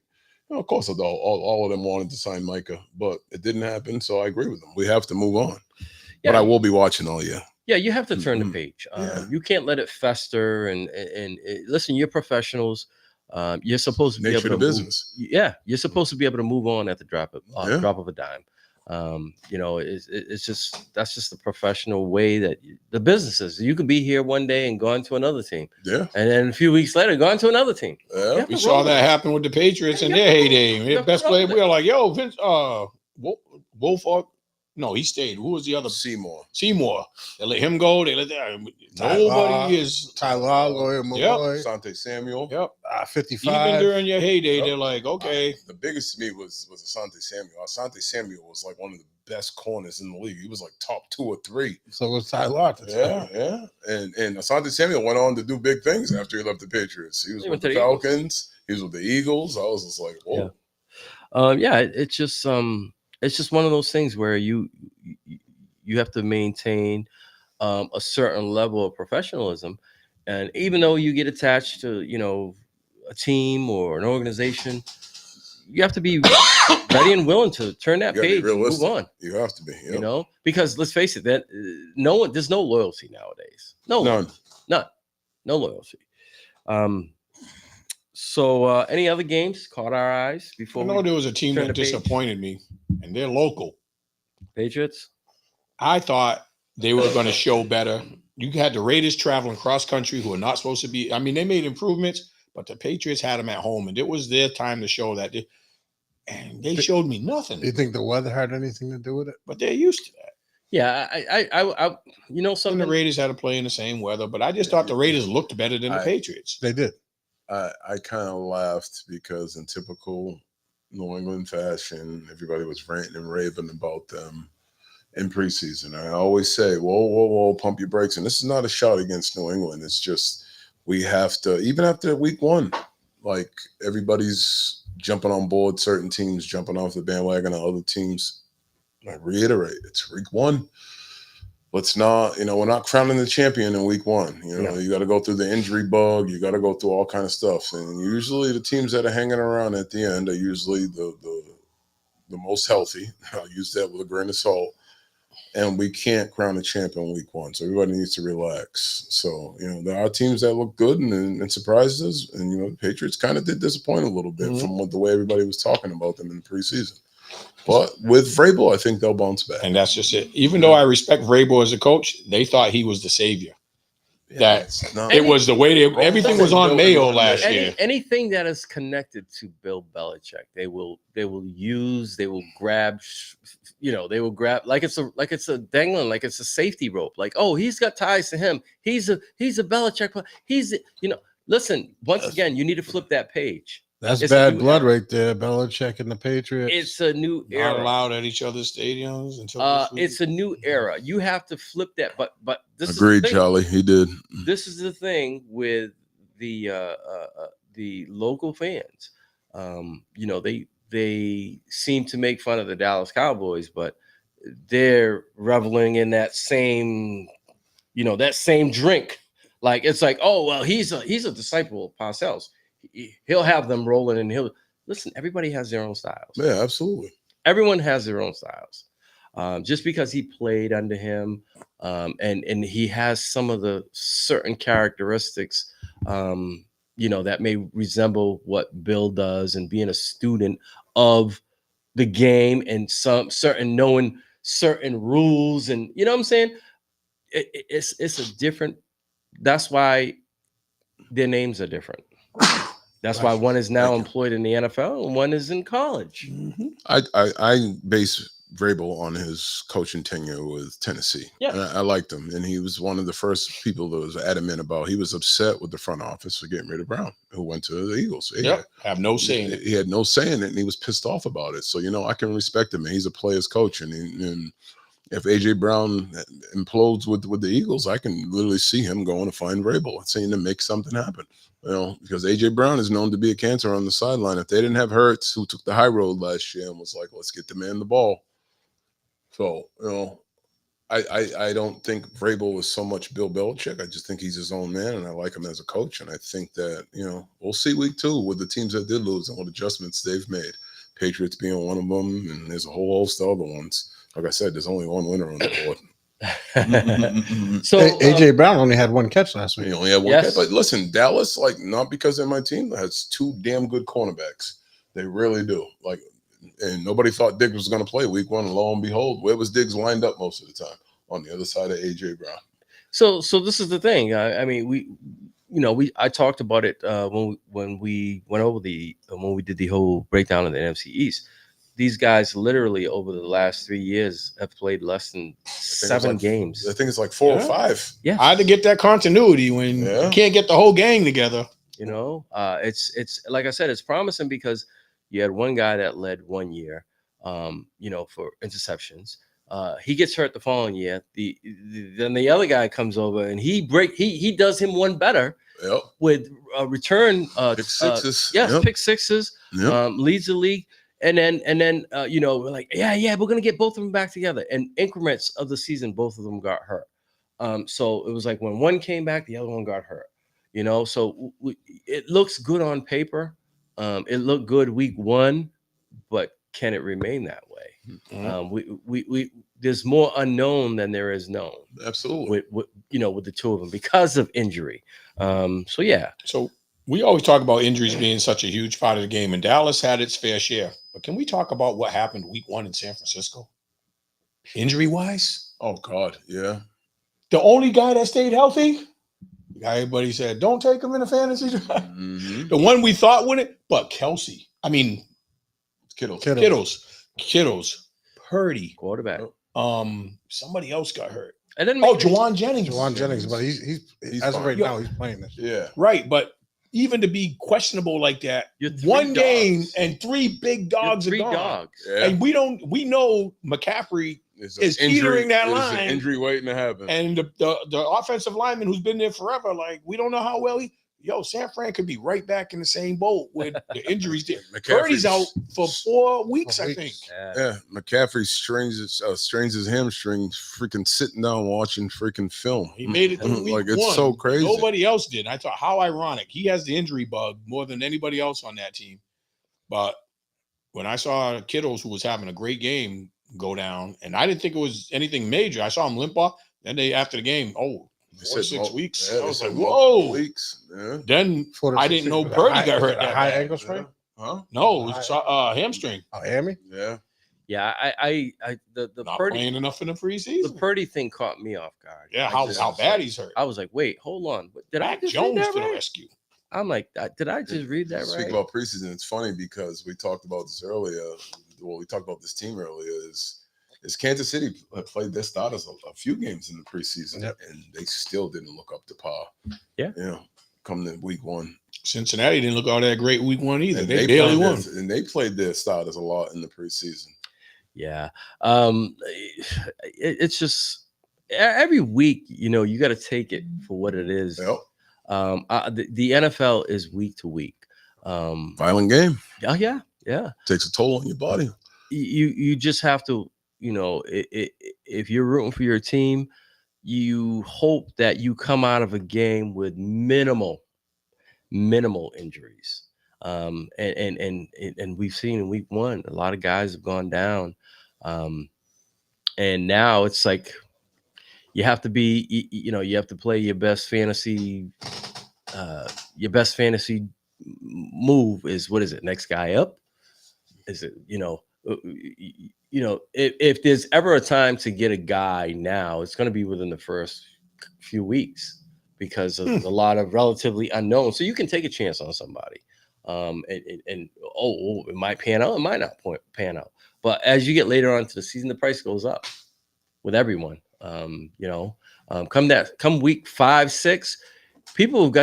of course, all of them wanted to sign Micah, but it didn't happen. So I agree with them. We have to move on. Yeah. But I will be watching all year. Yeah, you have to turn the page. You can't let it fester. And listen, you're professionals. You're supposed to be able to business. You're supposed to be able to move on at the drop of a dime. It's just that's just the professional way that the business is. You could be here one day and gone to another team, and then a few weeks later gone to another team. Yeah, we saw that happen with the Patriots in their heyday. Their best player, we were like, "Yo, Vince, Wolford." No, he stayed. Who was the other? Seymour. They let him go. They let that. Nobody is Tyler, Asante Samuel. 55. Even during your heyday, they're like, okay. The biggest to me was Asante Samuel. Asante Samuel was like one of the best corners in the league. He was like top 2 or 3. So was Tyler. Yeah. And Asante Samuel went on to do big things after he left the Patriots. He was with the Falcons. He was with the Eagles. I was just like, whoa. It's just one of those things where you have to maintain a certain level of professionalism, and even though you get attached to a team or an organization, you have to be ready and willing to turn that page and move on. You have to be, because let's face it, that there's no loyalty nowadays. None, no loyalty. So any other games caught our eyes before? I know there was a team that disappointed me, and they're local. Patriots? I thought they were going to show better. You had the Raiders traveling cross country who are not supposed to be. I mean, they made improvements, but the Patriots had them at home, and it was their time to show that. And they showed me nothing. Do you think the weather had anything to do with it? But they're used to that. Yeah, I something. The Raiders had to play in the same weather, but I just thought the Raiders looked better than the Patriots. They did. I kind of laughed because in typical New England fashion, everybody was ranting and raving about them in preseason. I always say, whoa, pump your brakes. And this is not a shot against New England. It's just we have to, even after week 1, like everybody's jumping on board, certain teams jumping off the bandwagon on other teams. I reiterate, it's week 1. Let's not, we're not crowning the champion in week 1. You got to go through the injury bug. You got to go through all kind of stuff. And usually the teams that are hanging around at the end are usually the most healthy. I'll use that with a grain of salt. And we can't crown a champion week 1. So everybody needs to relax. So, there are teams that look good and surprised us. And, the Patriots kind of did disappoint a little bit from the way everybody was talking about them in the preseason. But with Vrabel, I think they'll bounce back. And that's just it. Even though I respect Vrabel as a coach, they thought he was the savior. It was the way everything was on Mayo last year. Anything that is connected to Bill Belichick, they will use, they will grab, they will grab like it's a dangling, like it's a safety rope. Like, oh, he's got ties to him. He's a Belichick. Listen, once again, you need to flip that page. That's It's a bad new blood era. right there. Belichick and the Patriots. It's a new Not era. allowed at each other's stadiums until this week. It's a new era. You have to flip that. But this Agreed, is the thing. Charlie. He did. This is the thing with the local fans. You know, they seem to make fun of the Dallas Cowboys, but they're reveling in that same, that same drink. Like it's like, oh well, he's a disciple of Parcells. He'll have them rolling, and he'll listen. Everybody has their own styles. Yeah, absolutely. Everyone has their own styles. Just because he played under him, and he has some of the certain characteristics, that may resemble what Bill does, and being a student of the game and some certain knowing certain rules, and you know what I'm saying. It's a different. That's why their names are different. That's why one is now employed in the NFL and one is in college. Mm-hmm. I base Vrabel on his coaching tenure with Tennessee. Yeah. And I liked him, and he was one of the first people that was adamant about. He was upset with the front office for getting rid of Brown, who went to the Eagles. Have no say in it. He had no say in it, and he was pissed off about it. So I can respect him. And he's a player's coach, and if AJ Brown implodes with the Eagles, I can literally see him going to find Vrabel and saying to make something happen. Because AJ Brown is known to be a cancer on the sideline. If they didn't have Hurts, who took the high road last year and was like, let's get the man the ball. So, I don't think Vrabel was so much Bill Belichick. I just think he's his own man, and I like him as a coach. And I think that, we'll see week 2 with the teams that did lose and what adjustments they've made. Patriots being one of them, and there's a whole host of other ones. Like I said, there's only one winner on the board. So AJ Brown only had one catch last week. He only had one catch. But listen, Dallas, not because they're my team, has 2 damn good cornerbacks. They really do. And nobody thought Diggs was going to play week 1. And lo and behold, where was Diggs lined up most of the time? On the other side of AJ Brown. So this is the thing. I mean, I talked about it when we went over when we did the whole breakdown of the NFC East. These guys literally over the last 3 years have played less than 7 games. I think it's like 4 or 5. Yeah, I had to get that continuity when you can't get the whole gang together. It's like I said, it's promising because you had one guy that led 1 year, for interceptions. He gets hurt the following year. Then the other guy comes over and he does him one better. Yep. With return pick sixes. Pick sixes. Yep. Leads the league. And then we're like, we're gonna get both of them back together. And increments of the season, both of them got hurt. So it was like when one came back, the other one got hurt. So it looks good on paper. It looked good week 1, but can it remain that way? Mm-hmm. We there's more unknown than there is known. Absolutely. With the 2 of them because of injury. So we always talk about injuries being such a huge part of the game, and Dallas had its fair share. But can we talk about what happened week 1 in San Francisco? Injury-wise? Oh, God, yeah. The only guy that stayed healthy, the guy everybody said, don't take him in a fantasy draft. Mm-hmm. The one we thought wouldn't, but Kelsey. I mean, Kittles. Purdy. Quarterback. Somebody else got hurt. And then Jawan Jennings. But he's as of right now, he's playing this. Yeah. Right, but even to be questionable like that, one game and 3 big dogs are gone. Yeah. And we know McCaffrey is teetering that line. An injury waiting to happen. And the offensive lineman who's been there forever, we don't know how well San Fran could be right back in the same boat with the injuries there. Purdy's out for 4 weeks, I think. Yeah, McCaffrey strains his hamstring, freaking sitting down watching freaking film. He made it through week 1. It's so crazy. Nobody else did. I thought, how ironic. He has the injury bug more than anybody else on that team. But when I saw Kittles, who was having a great game, go down, and I didn't think it was anything major. I saw him limp off. Then after the game, 4 to 6 weeks. I was like, whoa. Weeks. Yeah. Then I didn't know Purdy got hurt. That high bad. ankle sprain? Huh? No, it was hamstring. Oh, hammy? Yeah. Yeah, the Not Purdy playing enough in the preseason. the Purdy thing caught me off guard. Yeah, how bad he's hurt. I was like, wait, hold on. Did I Mac just Jones read that to the right? rescue. I'm like, did I just read that Speak right? about preseason. It's funny because we talked about this earlier. Well, we talked about this team earlier. Is Kansas City played their starters a few games in the preseason, and they still didn't look up to par. Yeah. Come to week 1. Cincinnati didn't look all that great week 1 either. And They barely won. And they played their starters a lot in the preseason. Yeah. It's just every week, you got to take it for what it is. Yep. The NFL is week to week. Violent game. Oh yeah. Takes a toll on your body. You just have to, if you're rooting for your team, you hope that you come out of a game with minimal injuries. And we've seen in week 1, a lot of guys have gone down. And now it's like you have to be, you have to play your best fantasy. Your best fantasy move is, what is it? Next guy up? Is it, if there's ever a time to get a guy now, it's going to be within the first few weeks because of a lot of relatively unknown. So you can take a chance on somebody. It might pan out, it might not pan out. But as you get later on to the season, the price goes up with everyone. Come week 5, 6, people have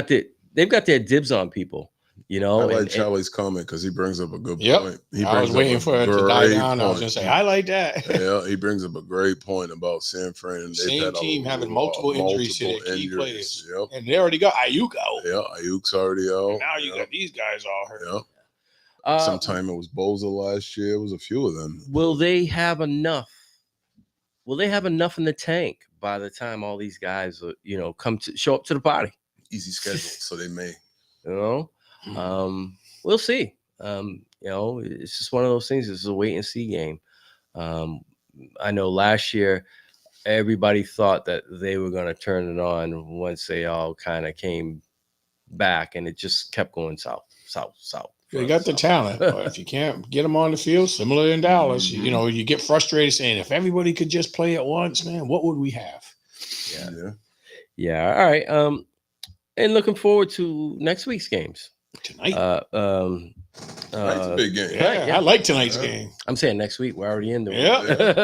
they've got their dibs on people. I like Charlie's comment because he brings up a good point. I was waiting for it to die down. I was going to say, I like that. Yeah, he brings up a great point about San Fran. And same team having multiple injuries to their key players. Yep. And they already got Ayuk out. Yeah, Ayuk's already out. And now you got these guys all hurt. Yep. Sometime it was Boza last year. It was a few of them. Will they have enough? Will they have enough in the tank by the time all these guys, show up to the party? Easy schedule, so they may. We'll see. It's just one of those things. This is a wait and see game. I know last year everybody thought that they were going to turn it on once they all kind of came back, and it just kept going south. They got the talent, but if you can't get them on the field, similar in Dallas, you get frustrated saying, if everybody could just play at once, man, what would we have? Yeah. All right. And looking forward to next week's games. Tonight. Tonight's a big game. Yeah, I like tonight's game. I'm saying next week. We're already in there. Yeah.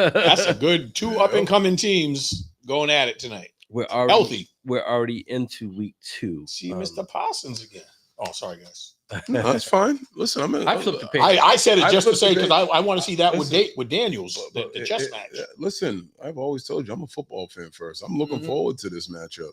That's a good 2 up and coming teams going at it tonight. We're already healthy. We're already into week 2. See Mr. Parsons again. Oh, sorry, guys. No, that's fine. Listen, I flipped the page. I said it just to say because I want to see that with Daniels, the chess match. Listen, I've always told you I'm a football fan first. I'm looking forward to this matchup.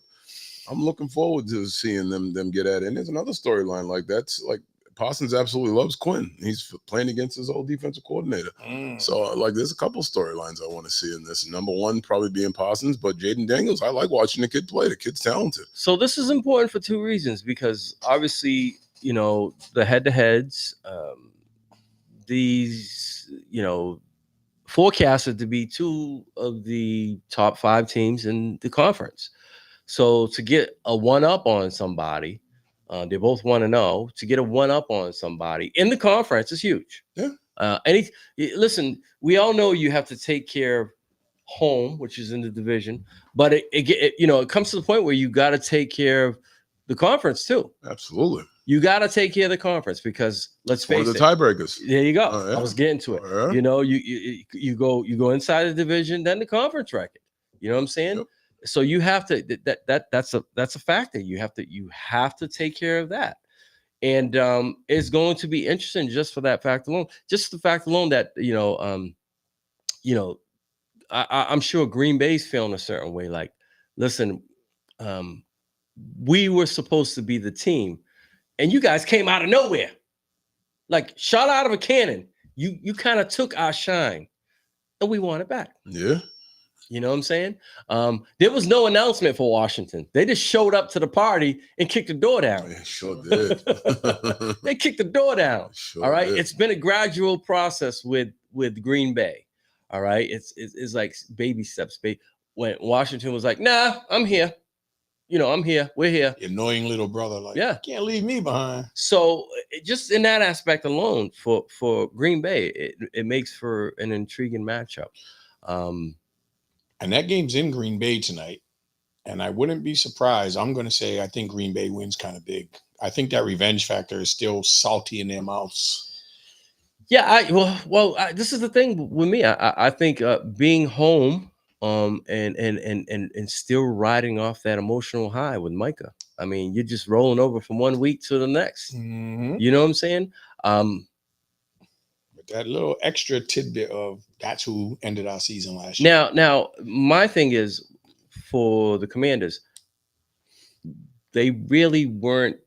I'm looking forward to seeing them get at it. And there's another storyline like that's like Parsons absolutely loves Quinn. He's playing against his old defensive coordinator. So there's a couple storylines I want to see in this. Number one, probably being Parsons, but Jaden Daniels, I like watching the kid play. The kid's talented. So this is important for 2 reasons, because obviously, the head-to-heads, these, forecasted to be 2 of the top 5 teams in the conference. So to get a 1-up on somebody, they're both 1-0. To get a 1-up on somebody in the conference is huge. Yeah. Listen, we all know you have to take care of home, which is in the division, but it comes to the point where you got to take care of the conference too. Absolutely. You got to take care of the conference because let's face it. One of the tiebreakers. There you go. Oh, yeah. I was getting to it. Oh, yeah. You go inside the division, then the conference record. You know what I'm saying? Yep. So you have to that's a factor. You have to take care of that. And it's going to be interesting just for that fact alone. Just the fact alone that I'm sure Green Bay's feeling a certain way. Like, listen, we were supposed to be the team, and you guys came out of nowhere, like shot out of a cannon. You kind of took our shine, and we want it back. Yeah. You know what I'm saying? There was no announcement for Washington. They just showed up to the party and kicked the door down. They sure did. They kicked the door down. Sure all right. did. It's been a gradual process with Green Bay. All right. It's like baby steps. When Washington was like, nah, I'm here. I'm here. We're here. Annoying little brother. Like, yeah, can't leave me behind. So just in that aspect alone for Green Bay, it makes for an intriguing matchup. And that game's in Green Bay tonight. And I wouldn't be surprised. I'm going to say I think Green Bay wins kind of big. I think that revenge factor is still salty in their mouths. Yeah, this is the thing with me. I think being home and still riding off that emotional high with Micah. I mean, you're just rolling over from one week to the next. Mhm. You know what I'm saying? But that little extra tidbit of that's who ended our season last year. Now, my thing is for the Commanders, they really weren't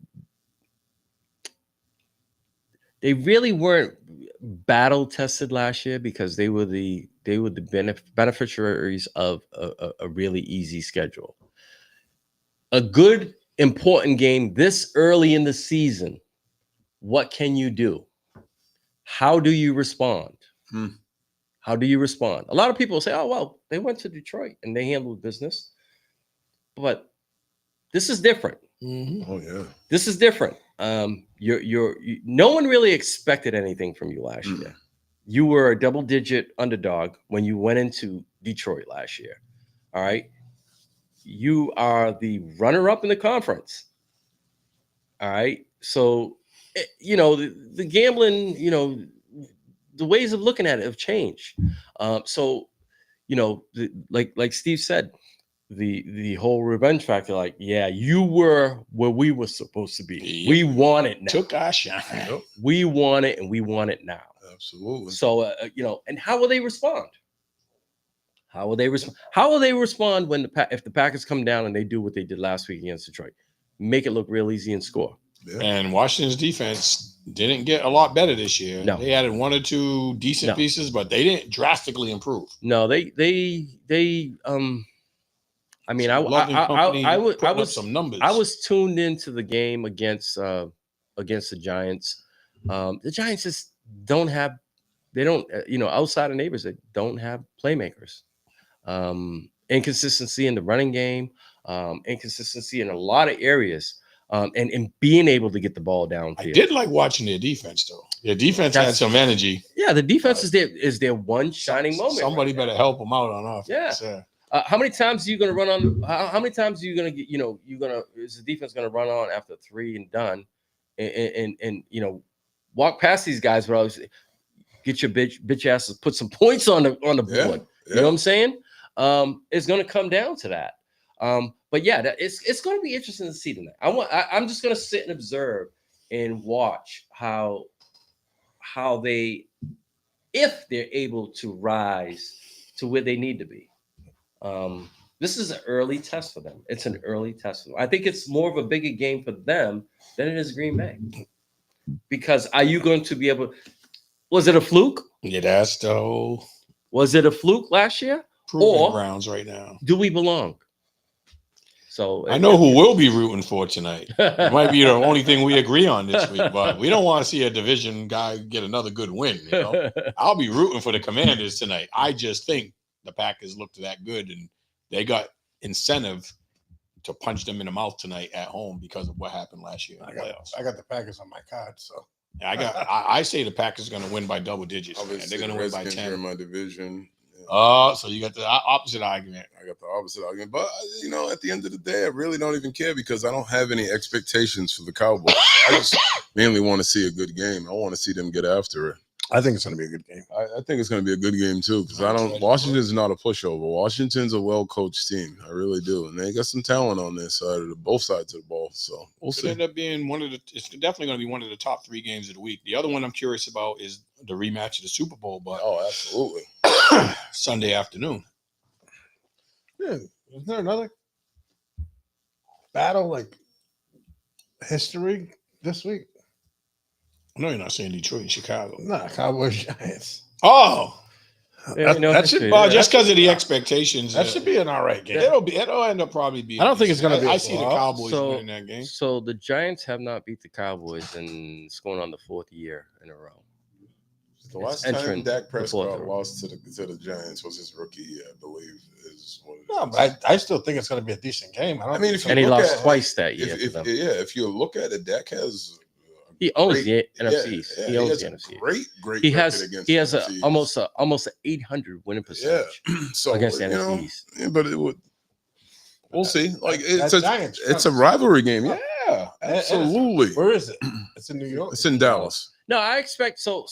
battle tested last year because they were the beneficiaries of a really easy schedule. A good important game this early in the season. What can you do? How do you respond? How do you respond? A lot of people say, "Oh, well, they went to Detroit and they handled business," but this is different. Oh yeah, This is different. No one really expected anything from you last year. You were a double-digit underdog when you went into Detroit last year. All right, you are the runner-up in the conference. All right, so the gambling, the ways of looking at it have changed. So like Steve said, the whole revenge factor, like, yeah, you were where we were supposed to be. Yep. We want it now. Took our shine. Yep. We want it, and we want it now. Absolutely. So and how will they respond? How will they respond? How will they respond when if the Packers come down and they do what they did last week against Detroit, make it look real easy and score? Yeah. And Washington's defense didn't get a lot better this year. No. They added one or two decent pieces, but they didn't drastically improve. No, they I mean, I was some numbers. I was tuned into the game against the Giants. The Giants just don't have, outside of neighbors that don't have playmakers. Inconsistency in the running game, inconsistency in a lot of areas, and being able to get the ball downfield. I did like watching their defense, though. Their defense had some energy. Yeah, the defense is their one shining moment. Somebody better help them out on offense. Yeah. How many times are you going to run on? How many times are you going to get? Is the defense going to run on after 3 and done, and walk past these guys? But always get your bitch asses, put some points on the board. Yeah. You know what I'm saying? It's going to come down to that. But yeah, it's going to be interesting to see tonight. I'm just going to sit and observe and watch how they, if they're able to rise to where they need to be. This is an early test for them. It's an early test for them. I think it's more of a bigger game for them than it is Green Bay. Because are you going to be able? Was it a fluke? Yeah, that's the whole. Was it a fluke last year? Proving grounds right now. Do we belong? So I know who we'll be rooting for tonight. It might be the only thing we agree on this week, but we don't want to see a division guy get another good win. I'll be rooting for the Commanders tonight. I just think the Packers looked that good, and they got incentive to punch them in the mouth tonight at home because of what happened last year in the playoffs. I got the Packers on my card, so I say the Packers are going to win by double digits. They're going to win by 10 in my division. So you got the opposite argument. I got the opposite argument, but at the end of the day, I really don't even care because I don't have any expectations for the Cowboys. I just mainly want to see a good game. I want to see them get after it. I think it's going to be a good game. I think it's going to be a good game too because Washington's not a pushover. Washington's a well-coached team. I really do, and they got some talent on their side of both sides of the ball. So we'll see. End up being it's definitely going to be one of the top 3 games of the week. The other one I'm curious about is the rematch of the Super Bowl, but absolutely Sunday afternoon. Yeah, isn't there another battle like history this week? No, you're not saying Detroit and Chicago. Nah, Cowboys Giants. Oh, that should just because of the expectations. That should be an all right game. It'll end up probably being. I don't think it's going to be. I see the Cowboys winning that game. So the Giants have not beat the Cowboys, and it's going on the 4th year in a row. The last time Dak Prescott lost to the Giants was his rookie year, I believe. But I still think it's going to be a decent game. He lost twice that year. If you look at it, Dak has. He owns the NFC. He owns the NFC. Great. He has almost an 800 winning percentage. So against the NFC. But it would. We'll see. Like it's a rivalry game. Yeah, absolutely. Where is it? It's in New York. It's in Dallas. No, I expect so.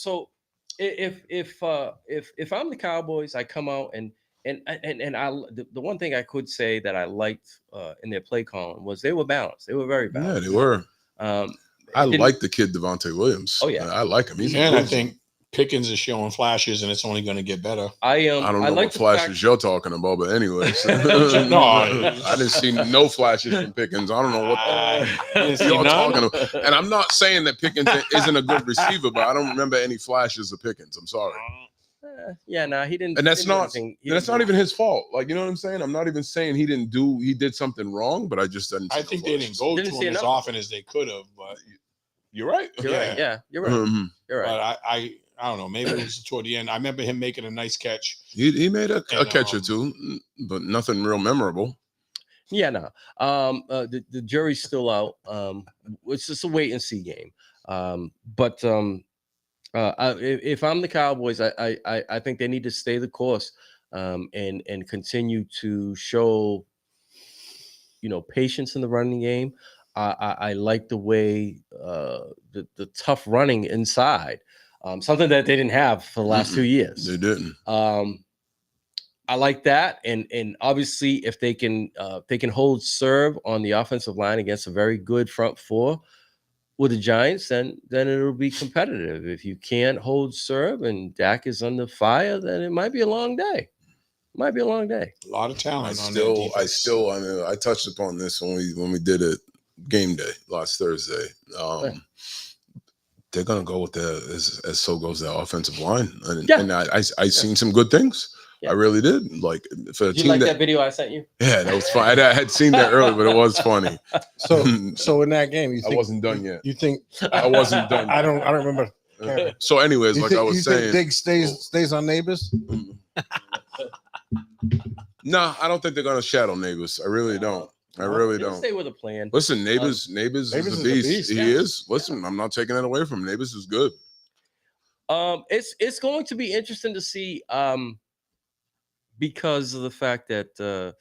If I'm the Cowboys, I come out and the one thing I could say that I liked in their play calling was they were balanced. They were very Yeah, balanced. they were. I didn't- like the kid Devontae Williams. Oh, yeah. I like him. He's And I good. think Pickens is showing flashes, and it's only going to get better. I don't know like what the flashes fact- you're talking about, but anyways, No, I didn't see no flashes from Pickens. I don't know what y'all talking about. And I'm not saying that Pickens isn't a good receiver, but I don't remember any flashes of Pickens. I'm sorry. Yeah, no, he didn't. And that's didn't do not anything- he that's didn't not do- even his fault. Like, you know what I'm saying? I'm not even saying he did something wrong, but I just didn't. I think they didn't go Didn't to see him as enough. often as they could have, but You're right. You're right. Yeah, you're right. Mhm. You're right. but I don't know. Maybe it was toward the end. I remember him making a nice catch. He made a And, catch or two, but nothing real memorable. Yeah, no. The jury's still out. It's just a wait and see game. If I'm the Cowboys, I think they need to stay the course, and continue to show, patience in the running game. I like the way the tough running inside, something that they didn't have for the last 2 years. They didn't. I like that, and obviously, if they can hold serve on the offensive line against a very good front four with the Giants, then it'll be competitive. If you can't hold serve and Dak is under fire, then it might be a long day. Might be a long day. A lot of talent on that I defense. mean, I touched upon this when we did it game day last Thursday. They're gonna go with as so goes their offensive line, and I seen some good things. Yeah. I really did. Like for a Did you team like that video I sent you? yeah, that was fun. I had seen that earlier, but it was funny. So in that game, you think I wasn't done yet. You think I wasn't done. I don't remember. So, anyways, You like think, I was you saying, think Diggs stays on Neighbors? no, I don't think they're gonna shadow Neighbors. I really don't. I really He'll don't. stay with a plan. Listen, Neighbors is a beast. He yeah. is. Listen, I'm not taking that away from him. Neighbors is good. It's going to be interesting to see, because of the fact that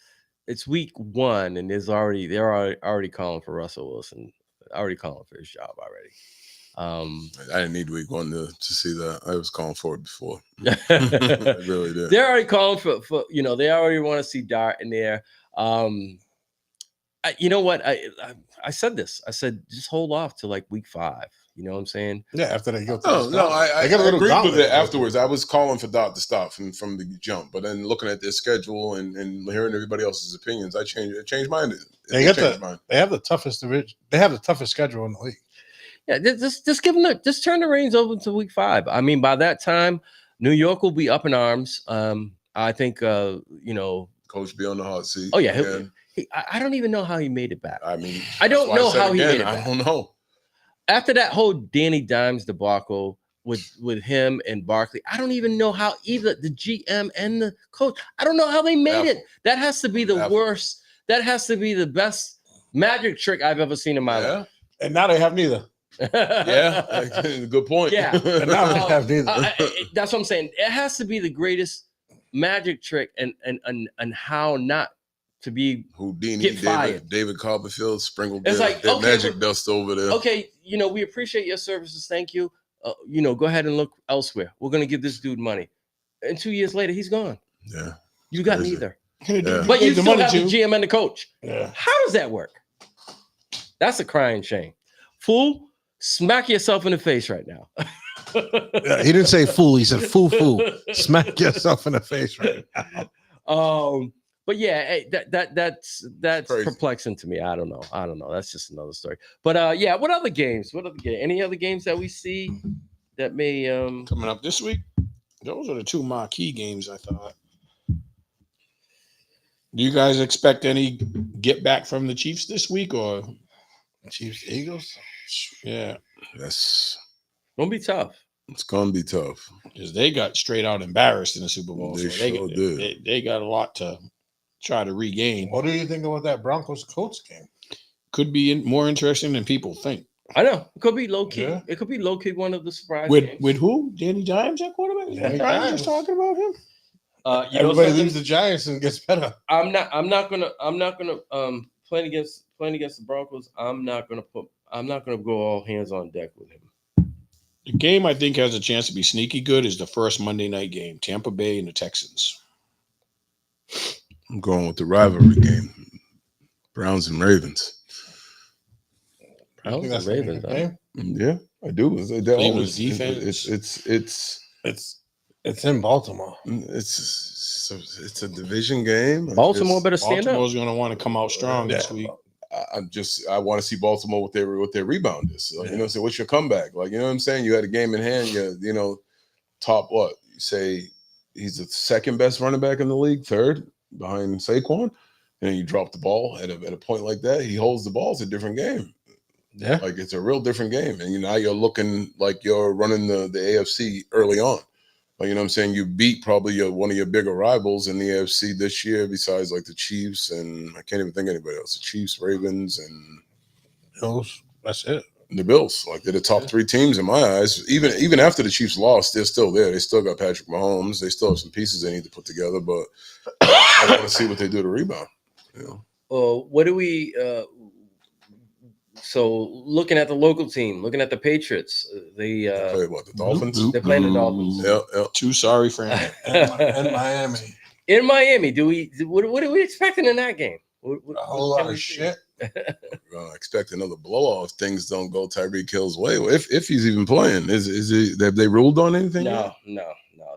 it's week 1 and they're already calling for Russell Wilson, already calling for his job already. I didn't need week 1 to see that. I was calling for it before. I really did. They're already calling for they already want to see Dart in there. You know what? I said this. I said just hold off till like week 5. You know what I'm saying? Yeah, after they go. I got a little agreed with gauntlet. it afterwards. I was calling for Dot to stop from the jump, but then looking at their schedule and hearing everybody else's opinions, I changed mine. They have the toughest division. They have the toughest schedule in the league. Yeah, just give them just turn the reins over to week 5. I mean, by that time, New York will be up in arms. I think Coach be on the hot seat. Oh yeah, I don't even know how he made it back. I mean, I don't know how he made it I back. don't know. After that whole Danny Dimes debacle with him and Barkley, I don't even know how either the GM and the coach, I don't know how they made it. That has to be the worst. That has to be the best magic trick I've ever seen in my life. And now they have neither. Yeah, good point. Yeah, And now they have neither. That's what I'm saying. It has to be the greatest magic trick, and how not to be Houdini, fired. David Copperfield sprinkled It's their, like, their okay, magic dust over there. Okay, we appreciate your services. Thank you. Go ahead and look elsewhere. We're gonna give this dude money. And 2 years later, he's gone. Yeah, you got crazy. neither. Yeah. But you The still money have the too. GM and the coach. Yeah. How does that work? That's a crying shame. Fool, smack yourself in the face right now. Yeah, he didn't say fool. He said fool. Smack yourself in the face right now. But yeah, hey, that's Crazy. perplexing to me. I don't know. That's just another story. But yeah, what other games? Any other games that we see that may Coming up this week, those are the 2 marquee games, I thought. Do you guys expect any get back from the Chiefs this week, or Chiefs Eagles? Yeah, Yes, gonna be tough. it's gonna be tough. because they got straight out embarrassed in the Super Bowl. They so sure did. They got a lot to try to regain. What do you think about that Broncos Colts game? Could be more interesting than people think. I know it could be low key. Yeah. It could be low key one of the surprise With games. with who? Danny Dimes at quarterback? Danny Brian Dimes. just talking about him. Everybody leaves the Giants and gets better. I'm not gonna playing against the Broncos. I'm not gonna go all hands on deck with him. The game I think has a chance to be sneaky good is the first Monday night game, Tampa Bay and the Texans. I'm going with the rivalry game. Browns and Ravens. You think that's gonna be a good game? Yeah, I do. Cleveland's defense. It's in Baltimore. It's a division game. Baltimore better stand up. Baltimore's going to want to come out strong this week. I want to see Baltimore with their rebounders. Like, you know, so what's your comeback? Like, you know what I'm saying? You had a game in hand. You know, top what? You say he's the second best running back in the league, third behind Saquon, and you drop the ball at a point like that. He holds the ball. It's a different game. Yeah, like it's a real different game. And now you're looking like you're running the AFC early on. Like, you know what I'm saying? You beat probably one of your bigger rivals in the AFC this year, besides like the Chiefs, and I can't even think of anybody else. The Chiefs, Ravens, and Bills. That's it. The Bills. Like, they're the top three teams in my eyes. Even after the Chiefs lost, they're still there. They still got Patrick Mahomes. They still have some pieces they need to put together, but I want to see what they do to rebound. You know? What do we so looking at the local team, looking at the Patriots, they play what, the Dolphins? They're playing the Dolphins. Yeah. Too sorry for him. in Miami. In Miami, what are we expecting in that game? A whole lot of shit. We're expect another blowout if things don't go Tyreek Hill's way. If he's even playing, is he? Have they ruled on anything? No.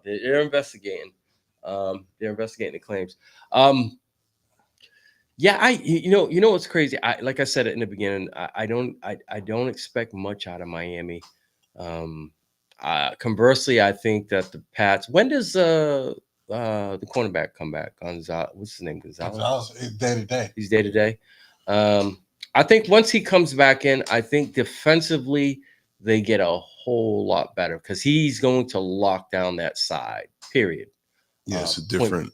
They're investigating. They're investigating the claims. Yeah, you know what's crazy? Like I said it in the beginning, I don't expect much out of Miami. Conversely, I think that the Pats. When does the cornerback come back? What's his name? Gonzalez. He's day to day. He's day to day. I think once he comes back in, I think defensively they get a whole lot better because he's going to lock down that side. Period. Yeah, it's a different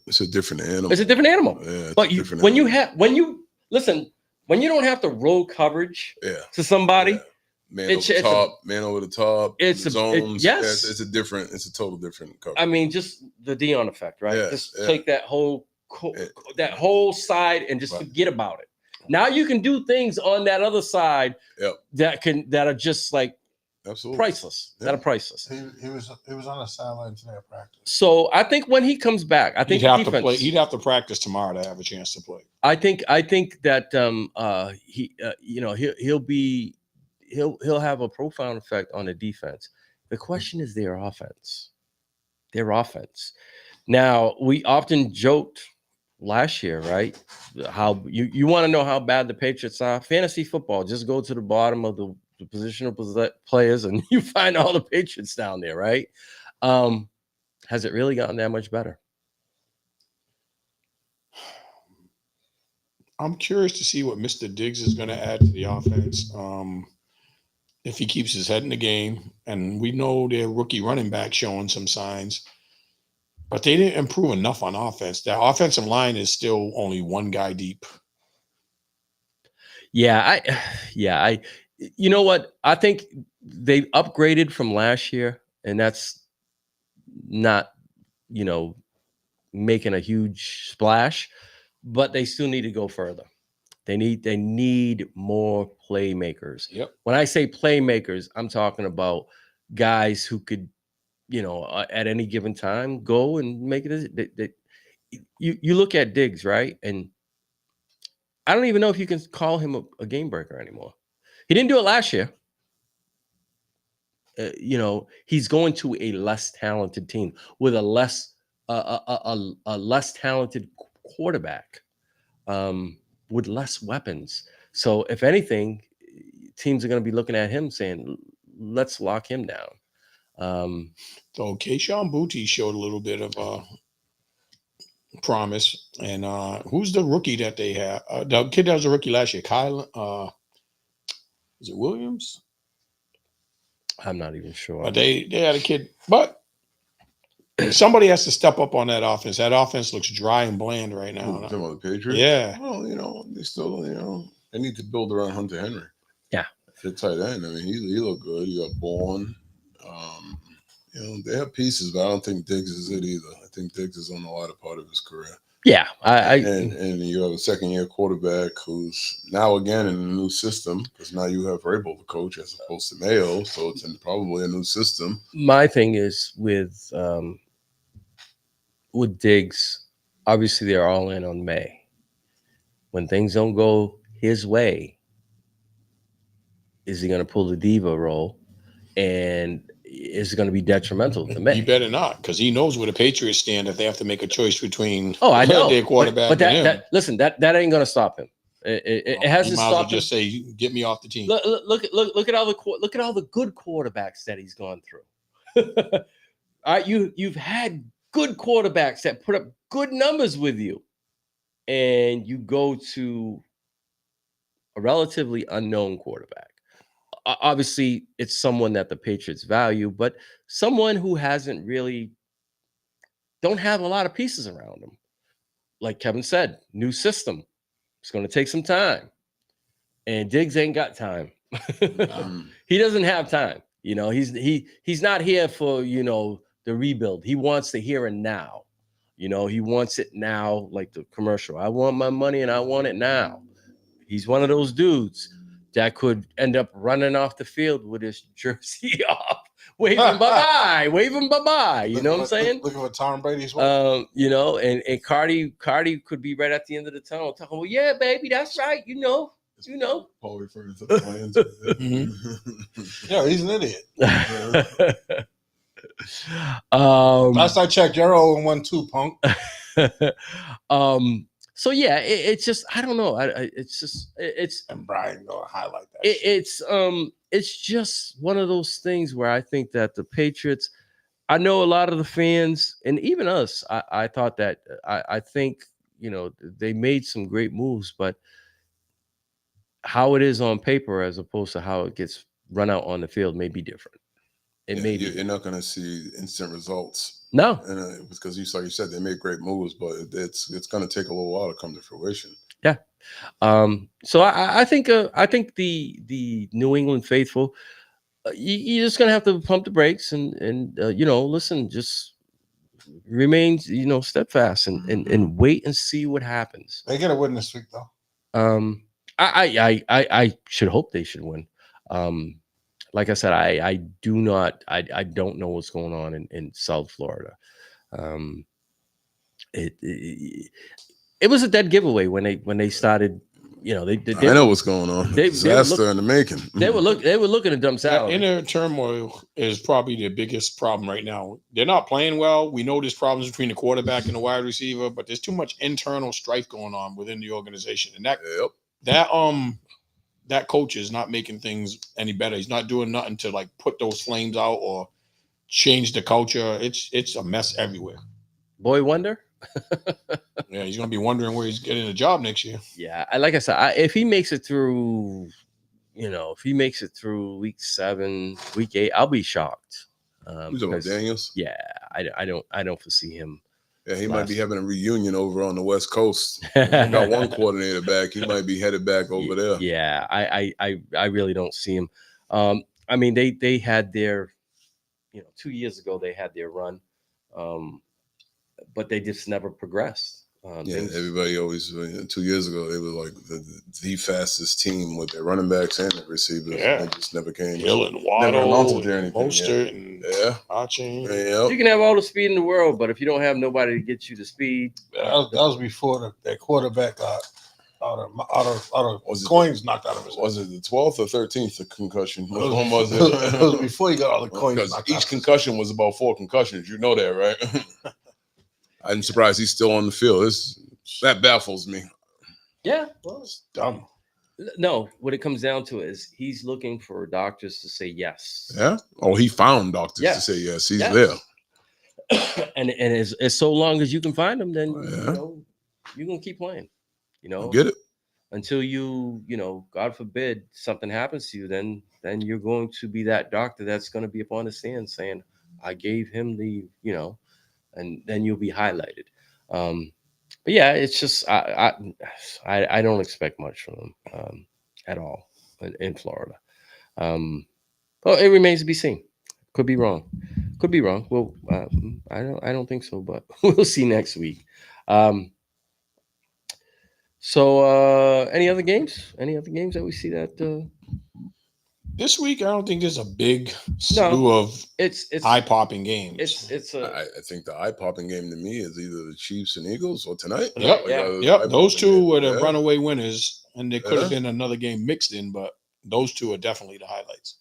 animal. It's a different animal. Yeah, but when you don't have to roll coverage to somebody, man over the top, it's zones. Yes, it's a total different coverage. I mean, just the Dion effect, right? Yeah, just take that whole side and just forget about it. Now you can do things on that other side that are just like absolutely priceless. Yeah. That are priceless. He was on the sideline today at practice. So I think when he comes back, I think he'd have to play. He'd have to practice tomorrow to have a chance to play. I think that he'll have a profound effect on the defense. The question is their offense. Their offense. Now, we often joked last year, right? How you want to know how bad the Patriots are? Fantasy football. Just go to the bottom of the positional players and you find all the Patriots down there, right? Has it really gotten that much better? I'm curious to see what Mr. Diggs is going to add to the offense. If he keeps his head in the game, and we know their rookie running back showing some signs, but they didn't improve enough on offense. Their offensive line is still only one guy deep. You know what? I think they upgraded from last year, and that's not, making a huge splash, but they still need to go further. They need more playmakers. Yep. When I say playmakers, I'm talking about guys who could, at any given time go and make it. You look at Diggs, right? And I don't even know if you can call him a game breaker anymore. He didn't do it last year. He's going to a less talented team with a less talented quarterback, with less weapons. So if anything, teams are going to be looking at him saying, "Let's lock him down." So Kayshon Boutte showed a little bit of promise. And who's the rookie that they have? The kid that was a rookie last year, Kyle. Is it Williams? I'm not even sure. But they had a kid, but somebody has to step up on that offense. That offense looks dry and bland right now. Talking about the Patriots? Yeah. Well, they still, they need to build around Hunter Henry. Yeah. For tight end. I mean, he looked good. You got Bourne. They have pieces, but I don't think Diggs is it either. I think Diggs is on the latter part of his career. Yeah, and you have a second-year quarterback who's now again in a new system because now you have Vrabel, the coach, as opposed to Mayo, so it's probably a new system. My thing is with Diggs, Obviously, they're all in on May. When things don't go his way, is he going to pull the diva role? And is it going to be detrimental to May? He better not, because he knows where the Patriots stand if they have to make a choice between I know their quarterback but and him. that ain't going to stop him. It hasn't He might as well stopped him. just say, "Get me off the team." Look at all the good quarterbacks that he's gone through. All right, you've had good quarterbacks that put up good numbers with you, and you go to a relatively unknown quarterback. Obviously, it's someone that the Patriots value, but someone who don't have a lot of pieces around him. Like Kevin said, new system. It's going to take some time. And Diggs ain't got time. He doesn't have time. He's not here for, the rebuild. He wants the here and now. He wants it now, like the commercial. I want my money and I want it now. He's one of those dudes that could end up running off the field with his jersey off, waving bye-bye, waving bye-bye. You know what I'm saying? Looking for Tom Brady's and Cardi could be right at the end of the tunnel talking, well, yeah, baby, that's right. Paul referring to the plans. Yeah, he's an idiot. Last I checked, you're 0-1 too, punk. So yeah, it's just, I don't know. It's and Brian gonna highlight that. It's just one of those things where I think that the Patriots, I know a lot of the fans and even us, I thought that I think, they made some great moves, but how it is on paper as opposed to how it gets run out on the field may be different. You're not going to see instant results. No, and because like you said, they made great moves, but it's going to take a little while to come to fruition. Yeah. So I think the New England faithful, you're just going to have to pump the brakes and listen, just remain steadfast and wait and see what happens. They get a win this week though. I should hope they should win. Like I said, I don't know what's going on in South Florida. It was a dead giveaway when they started. They I know what's going on. Disaster in the making. They were looking to dump salary. Inner turmoil is probably the biggest problem right now. They're not playing well. We know there's problems between the quarterback and the wide receiver, but there's too much internal strife going on within the organization, and that coach is not making things any better. He's not doing nothing to like put those flames out or change the culture. It's a mess everywhere. Boy wonder. Yeah, he's gonna be wondering where he's getting a job next year. Yeah, like I said, if he makes it through, week 7, week 8, I'll be shocked. Who's about Daniels? Yeah, I don't foresee him. Yeah, he might be having a reunion over on the West Coast. Got one coordinator back. He might be headed back over there. Yeah, I really don't see him. I mean, they had their, 2 years ago they had their run, but they just never progressed. Everybody always 2 years ago they were like the fastest team with their running backs and their receivers. Yeah, they just never came. Hill and Waddle, Mostert, and Archie. You can have all the speed in the world, but if you don't have nobody to get you the speed, that was before that quarterback got out of coins knocked out of his head. Was it the 12th or 13th? The concussion. Which one was it? It was before he got all the coins. Because each concussion was about 4 concussions. You know that, right? I'm surprised he's still on the field. That baffles me. Yeah, well, it's dumb. No, what it comes down to is he's looking for doctors to say yes. Yeah. Oh, he found doctors to say yes. He's there. and as so long as you can find them, then you're gonna keep playing. Get it until you God forbid something happens to you. Then you're going to be that doctor that's going to be upon the stand saying, "I gave him the and then you'll be highlighted." But yeah, it's just I don't expect much from them at all in Florida. Well, it remains to be seen. Could be wrong. Well, I don't think so, but we'll see next week. So any other games? Any other games that we see that This week, I don't think there's a big slew of it's eye-popping games. It's I think the eye-popping game to me is either the Chiefs and Eagles or tonight. Yep. Those two were the runaway winners, and there could have Yeah. been another game mixed in, but those two are definitely the highlights.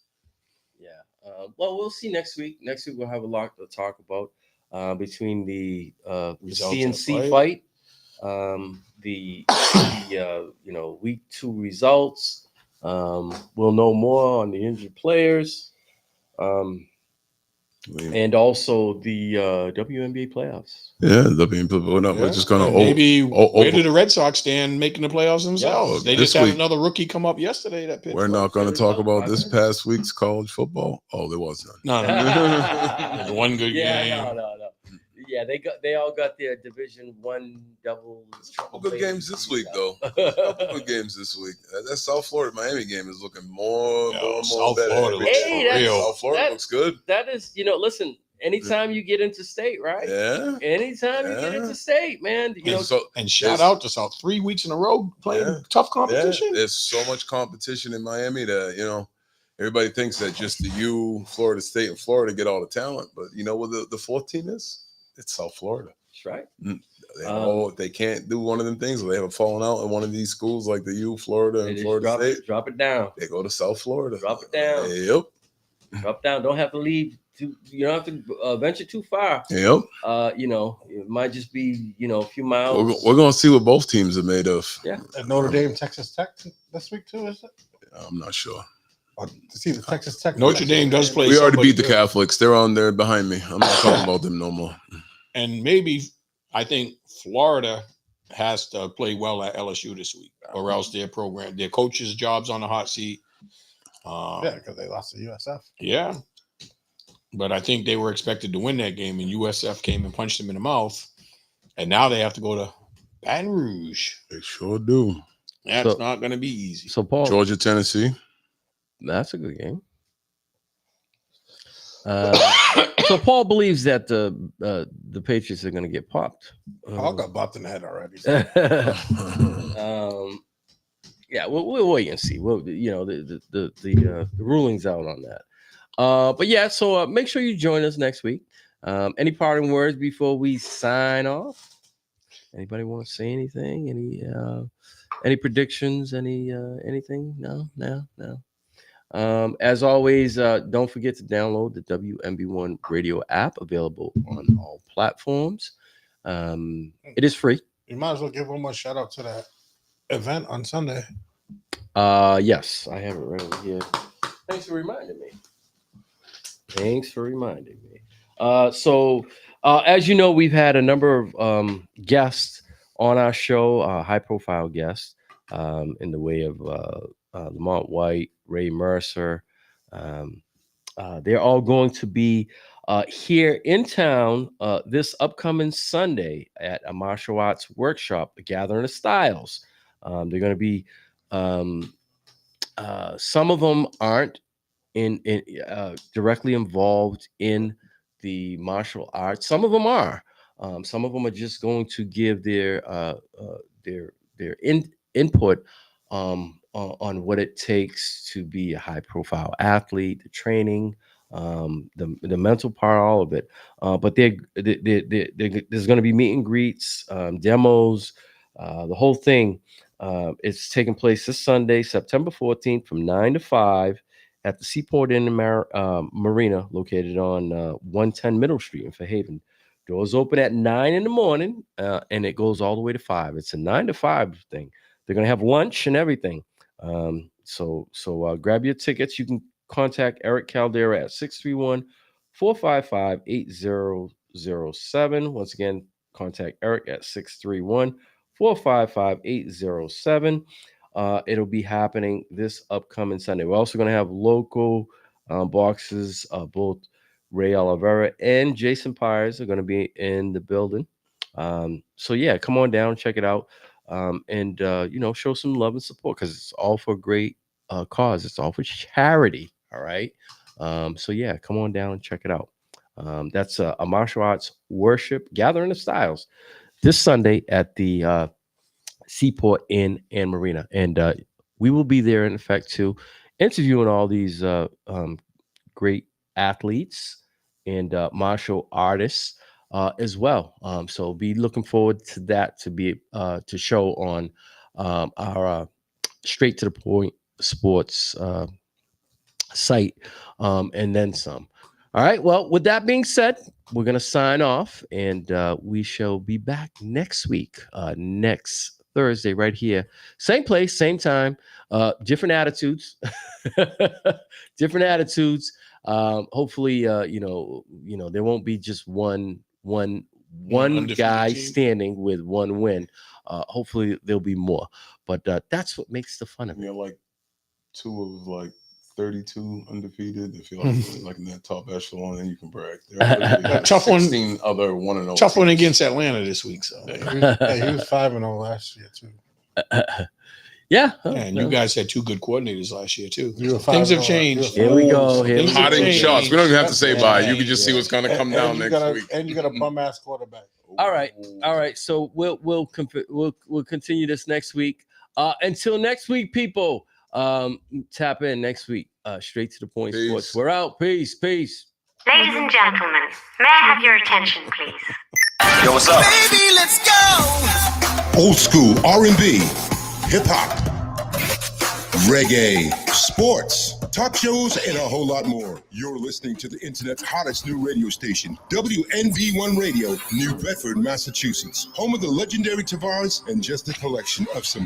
Yeah. Well, we'll see next week. Next week we'll have a lot to talk about between the Results of the CNC fight, the week 2 results. We'll know more on the injured players, and also the WNBA playoffs. Yeah, we're just gonna where do the Red Sox stand making the playoffs themselves? They this just had week- another rookie come up yesterday. That We're not going to talk about this past week's college football. Oh, there was none. No. One good game. No. Yeah, they all got their Division 1 double. Couple good games this week, though. Couple good games this week. That South Florida Miami game is looking more South better. Florida looks for real. South Florida looks good. That is, listen. Anytime you get into state, right? Yeah. Anytime you get into state, man. And shout out to South 3 weeks in a row playing tough competition. Yeah. There's so much competition in Miami that everybody thinks that just the Florida State, and Florida get all the talent, but you know what the fourth team is? It's South Florida. That's right. They can't do one of them things. They have a falling out in one of these schools like the Florida and Florida State. Drop it down. They go to South Florida. Drop it down. Yep. Drop down. Don't have to leave. You don't have to venture too far. Yep. It might just be a few miles. We're gonna see what both teams are made of. Yeah. And Notre Dame, Texas Tech this week too, is it? I'm not sure. To see the Texas Tech. Notre Dame does play. We already beat the Catholics. They're on there behind me. I'm not talking about them no more. And maybe I think Florida has to play well at LSU this week, or else their coach's job's on the hot seat. Because they lost to USF. Yeah. But I think they were expected to win that game, and USF came and punched them in the mouth. And now they have to go to Baton Rouge. They sure do. That's not going to be easy. So, Paul. Georgia, Tennessee. That's a good game. So Paul believes that the Patriots are going to get popped. Paul got bopped in the head already. Yeah, we'll wait and see. Well, the rulings out on that. But yeah, so make sure you join us next week. Any parting words before we sign off? Anybody want to say anything? Any predictions? Anything? No. As always, don't forget to download the WMB1 radio app, available on all platforms. It is free. You might as well give one more shout out to that event on Sunday. Yes, I have it right over here. Thanks for reminding me. So as you know, we've had a number of guests on our show, high-profile guests, in the way of Lamont White, Ray Mercer. They're all going to be here in town this upcoming Sunday at a martial arts workshop, a Gathering of Styles. They're going to be some of them aren't directly involved in the martial arts. Some of them are. Some of them are just going to give their input on what it takes to be a high-profile athlete, the training, the mental part, all of it. But there's going to be meet and greets, demos, the whole thing. It's taking place this Sunday, September 14th, from 9 to 5 at the Seaport Inn Marina, located on 110 Middle Street in Fairhaven. Doors open at 9 in the morning, and it goes all the way to 5. It's a 9 to 5 thing. They're going to have lunch and everything. So grab your tickets. You can contact Eric Caldera at 631-455-8007. Once again, contact Eric at 631-455-8007. It'll be happening this upcoming Sunday. We're also going to have local boxes. Both Ray Oliveira and Jason Pyers are going to be in the building. So yeah, come on down, check it out. And show some love and support, because it's all for a great cause. It's all for charity. All right. So yeah, come on down and check it out. That's a martial arts worship Gathering of Styles this Sunday at the Seaport Inn and Marina, and we will be there in effect too. interviewing all these great athletes and martial artists as well. So be looking forward to that to be to show on our Straight to the Point Sports site, and then some. All right. Well, with that being said, we're gonna sign off, and we shall be back next week, next Thursday, right here, same place, same time, different attitudes, different attitudes. Hopefully, there won't be just one undefeated guy team. standing with one win. Hopefully, there'll be more, but that's what makes the fun of it. Yeah, like 2 of like 32 undefeated. If you're like in that top echelon, then you can brag. There are Tough one. 16 other 1-0. Tough one against Atlanta this week. So He was 5-0 last year too. Yeah. And you guys had 2 good coordinators last year too. You were Things have 5-0. changed. Here we go. Here we Things go. have Hotting changed. shots. We don't even have to say Yeah. bye. You can just see what's going to come down And next week. And you got a bum ass quarterback. All right. So we'll continue this next week. Until next week, people. Tap in next week. Straight to the point Peace. sports. We're out. Peace. Ladies and gentlemen, may I have your attention, please? Yo, what's up? Baby, let's go. Old school R&B, hip hop, reggae, sports, talk shows, and a whole lot more. You're listening to the internet's hottest new radio station, WNV1 Radio, New Bedford, Massachusetts, home of the legendary Tavares and just a collection of some